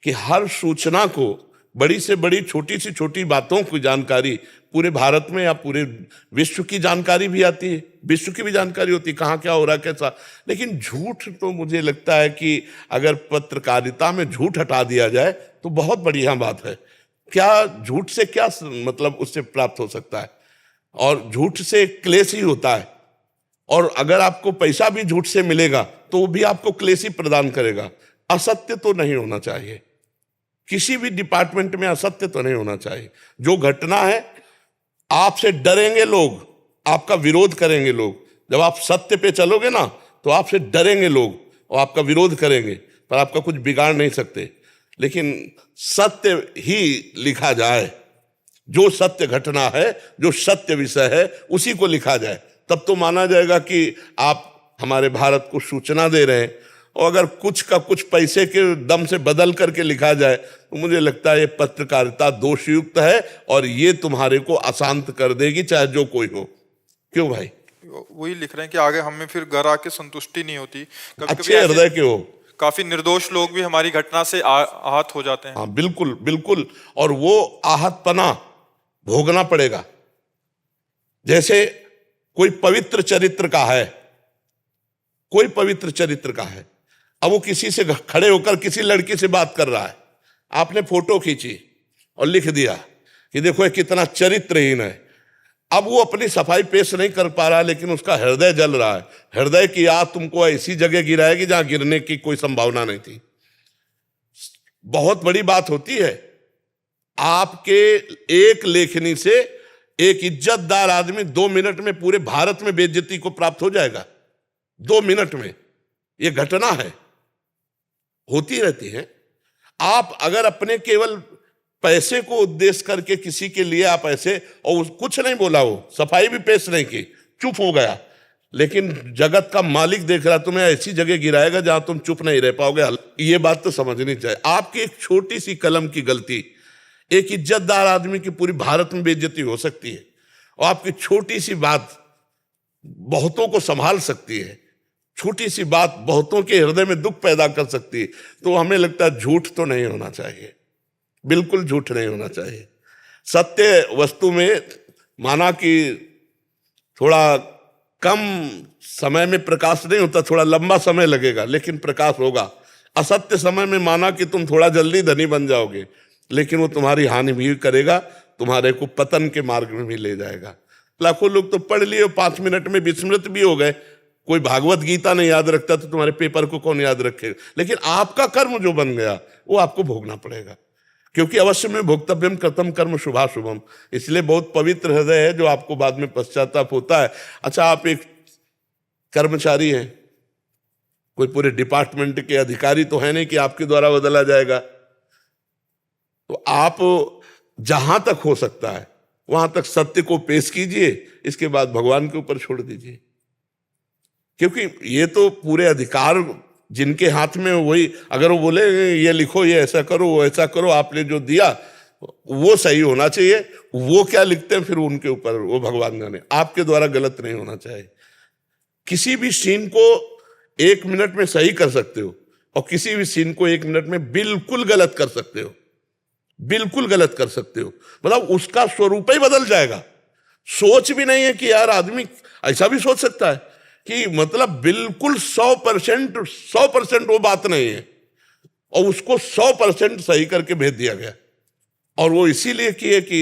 कि हर सूचना को, बड़ी से बड़ी छोटी से छोटी बातों की जानकारी पूरे भारत में या पूरे विश्व की जानकारी भी आती है, विश्व की भी जानकारी होती है कहाँ क्या हो रहा है कैसा। लेकिन झूठ तो मुझे लगता है कि अगर पत्रकारिता में झूठ हटा दिया जाए तो बहुत बढ़िया बात है। क्या झूठ से क्या मतलब उससे प्राप्त हो सकता है? और झूठ से क्लेश ही होता है, और अगर आपको पैसा भी झूठ से मिलेगा तो वो भी आपको क्लेश ही प्रदान करेगा। असत्य तो नहीं होना चाहिए, किसी भी डिपार्टमेंट में असत्य तो नहीं होना चाहिए। जो घटना है, आपसे डरेंगे लोग, आपका विरोध करेंगे लोग। जब आप सत्य पे चलोगे ना तो आपसे डरेंगे लोग और आपका विरोध करेंगे, पर आपका कुछ बिगाड़ नहीं सकते। लेकिन सत्य ही लिखा जाए, जो सत्य घटना है, जो सत्य विषय है, उसी को लिखा जाए, तब तो माना जाएगा कि आप हमारे भारत को सूचना दे रहे हैं। और अगर कुछ का कुछ पैसे के दम से बदल करके लिखा जाए तो मुझे लगता है ये पत्रकारिता दोषयुक्त है, और ये तुम्हारे को अशांत कर देगी, चाहे जो कोई हो। क्यों भाई? वही लिख रहे हैं कि आगे हमें फिर घर आके संतुष्टि नहीं होती। अच्छे हृदय के हो, काफी निर्दोष लोग भी हमारी घटना से आहत हो जाते हैं। हाँ बिल्कुल बिल्कुल, और वो आहतपना भोगना पड़ेगा। जैसे कोई पवित्र चरित्र का है, कोई पवित्र चरित्र का है, अब वो किसी से खड़े होकर किसी लड़की से बात कर रहा है, आपने फोटो खींची और लिख दिया कि देखो ये कितना चरित्रहीन है। अब वो अपनी सफाई पेश नहीं कर पा रहा, लेकिन उसका हृदय जल रहा है। हृदय की आग तुमको ऐसी जगह गिराएगी जहां गिरने की कोई संभावना नहीं थी। बहुत बड़ी बात होती है, आपके एक लेखनी से एक इज्जतदार आदमी 2 मिनट में पूरे भारत में बेइज्जती को प्राप्त हो जाएगा। 2 मिनट में, ये घटना है, होती रहती है। आप अगर अपने केवल पैसे को उद्देश्य करके किसी के लिए आप ऐसे, और कुछ नहीं बोला, वो सफाई भी पेश नहीं की, चुप हो गया, लेकिन जगत का मालिक देख रहा, तुम्हें ऐसी जगह गिराएगा जहां तुम चुप नहीं रह पाओगे। ये बात तो समझनी चाहिए। आपकी एक छोटी सी कलम की गलती एक इज्जतदार आदमी की पूरी भारत में बेइज्जती हो सकती है, और आपकी छोटी सी बात बहुतों को संभाल सकती है। छोटी सी बात बहुतों के हृदय में दुख पैदा कर सकती है। तो हमें लगता है झूठ तो नहीं होना चाहिए, बिल्कुल झूठ नहीं होना चाहिए। सत्य वस्तु में माना कि थोड़ा कम समय में प्रकाश नहीं होता, थोड़ा लंबा समय लगेगा लेकिन प्रकाश होगा। असत्य समय में माना कि तुम थोड़ा जल्दी धनी बन जाओगे, लेकिन वो तुम्हारी हानि भी करेगा, तुम्हारे को पतन के मार्ग में भी ले जाएगा। लाखों लोग तो पढ़ लिए, 5 मिनट में विस्मृत भी हो गए। कोई भागवत गीता नहीं याद रखता तो तुम्हारे पेपर को कौन याद रखेगा? लेकिन आपका कर्म जो बन गया वो आपको भोगना पड़ेगा, क्योंकि अवश्य में भोक्तव्यम कृतम कर्म शुभाशुभम। इसलिए बहुत पवित्र हृदय है जो आपको बाद में पश्चाताप होता है। अच्छा, आप एक कर्मचारी हैं, कोई पूरे डिपार्टमेंट के अधिकारी तो है नहीं कि आपके द्वारा बदला जाएगा। तो आप जहां तक हो सकता है वहां तक सत्य को पेश कीजिए, इसके बाद भगवान के ऊपर छोड़ दीजिए, क्योंकि ये तो पूरे अधिकार जिनके हाथ में, वही अगर वो बोले ये लिखो, ये ऐसा करो, वो ऐसा करो, आपने जो दिया वो सही होना चाहिए। वो क्या लिखते हैं फिर उनके ऊपर, वो भगवान जाने। आपके द्वारा गलत नहीं होना चाहिए। किसी भी सीन को 1 मिनट में सही कर सकते हो, और किसी भी सीन को 1 मिनट में बिल्कुल गलत कर सकते हो, बिल्कुल गलत कर सकते हो। मतलब उसका स्वरूप ही बदल जाएगा। सोच भी नहीं है कि यार आदमी ऐसा भी सोच सकता है कि मतलब बिल्कुल 100% वो बात नहीं है, और उसको 100% सही करके भेज दिया गया। और वो इसीलिए किए कि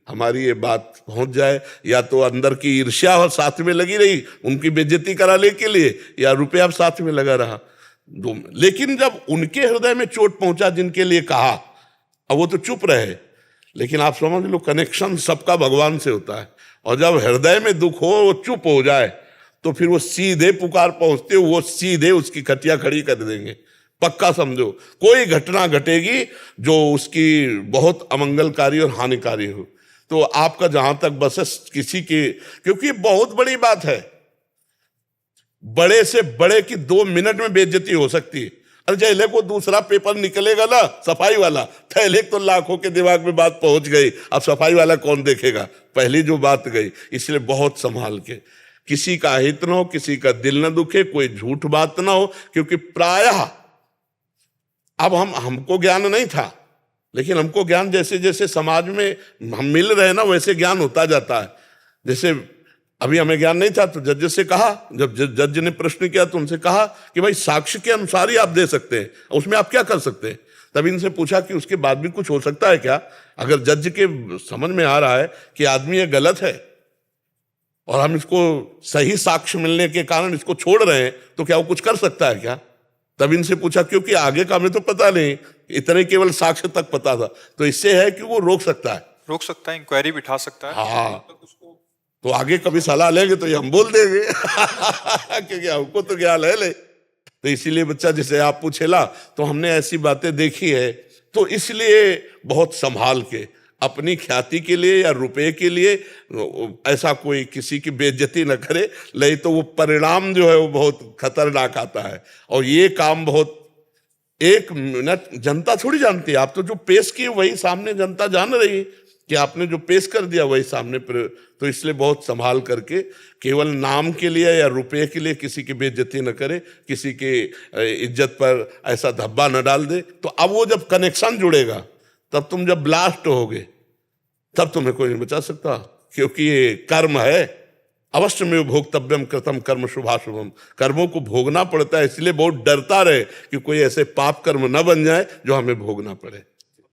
हमारी ये बात पहुंच जाए, या तो अंदर की ईर्ष्या और साथ में लगी रही उनकी बेइज्जती कराने के लिए, या रुपया साथ में लगा रहा दो। लेकिन जब उनके हृदय में चोट पहुंचा जिनके लिए कहा, अब वो तो चुप रहे, लेकिन आप समझ लो कनेक्शन सबका भगवान से होता है। और जब हृदय में दुख हो, वो चुप हो जाए, तो फिर वो सीधे पुकार पहुंचते, वो सीधे उसकी खटिया खड़ी कर देंगे। पक्का समझो, कोई घटना घटेगी जो उसकी बहुत अमंगलकारी और हानिकारी हो। तो आपका जहां तक बस है किसी की, क्योंकि बहुत बड़ी बात है, बड़े से बड़े की 2 मिनट में बेइज्जती हो सकती है। अरे जैले को दूसरा पेपर निकलेगा ना सफाई वाला, पहले तो लाखों के दिमाग में बात पहुंच गई, अब सफाई वाला कौन देखेगा, पहली जो बात गई। इसलिए बहुत संभाल के, किसी का हित ना हो, किसी का दिल न दुखे, कोई झूठ बात ना हो। क्योंकि प्रायः अब हमको ज्ञान नहीं था, लेकिन हमको ज्ञान जैसे जैसे समाज में हम मिल रहे ना, वैसे ज्ञान होता जाता है। जैसे अभी हमें ज्ञान नहीं था, तो जज से कहा, जब जज ने प्रश्न किया तो उनसे कहा कि भाई साक्ष्य के अनुसार ही आप दे सकते हैं, उसमें आप क्या कर सकते हैं। तब इनसे पूछा कि उसके बाद भी कुछ हो सकता है क्या, अगर जज के समझ में आ रहा है कि आदमी ये गलत है और हम इसको सही साक्ष्य मिलने के कारण इसको छोड़ रहे हैं, तो क्या वो कुछ कर सकता है क्या। तब इनसे पूछा, क्योंकि आगे का हमें तो पता नहीं, इतने केवल साक्ष्य तक पता था, तो इससे है कि वो रोक सकता है, इंक्वायरी बिठा सकता है। हाँ, तो आगे कभी सलाह लेंगे तो ये हम बोल देंगे क्योंकि हमको तो ज्ञान है ले। तो इसीलिए बच्चा, जैसे आप पूछेला, तो हमने ऐसी बातें देखी है, तो इसलिए बहुत संभाल के अपनी ख्याति के लिए या रुपए के लिए ऐसा कोई किसी की बेइज्जती न करे, नहीं तो वो परिणाम जो है वो बहुत खतरनाक आता है। और ये काम बहुत, 1 मिनट जनता थोड़ी जानती है, आप तो जो पेश किए वही सामने जनता जान रही है कि आपने जो पेश कर दिया वही सामने पर। तो इसलिए बहुत संभाल करके, केवल नाम के लिए या रुपए के लिए किसी की बेइज्जती न करे, किसी की इज्जत पर ऐसा धब्बा न डाल दे। तो अब वो जब कनेक्शन जुड़ेगा, तब तुम जब ब्लास्ट होगे, तब तुम्हें कोई नहीं बचा सकता, क्योंकि ये कर्म है। अवश्य में भोक्तव्यम कृतम कर्म शुभाशुभम, कर्मों को भोगना पड़ता है। इसलिए बहुत डरता रहे कि कोई ऐसे पाप कर्म न बन जाए जो हमें भोगना पड़े।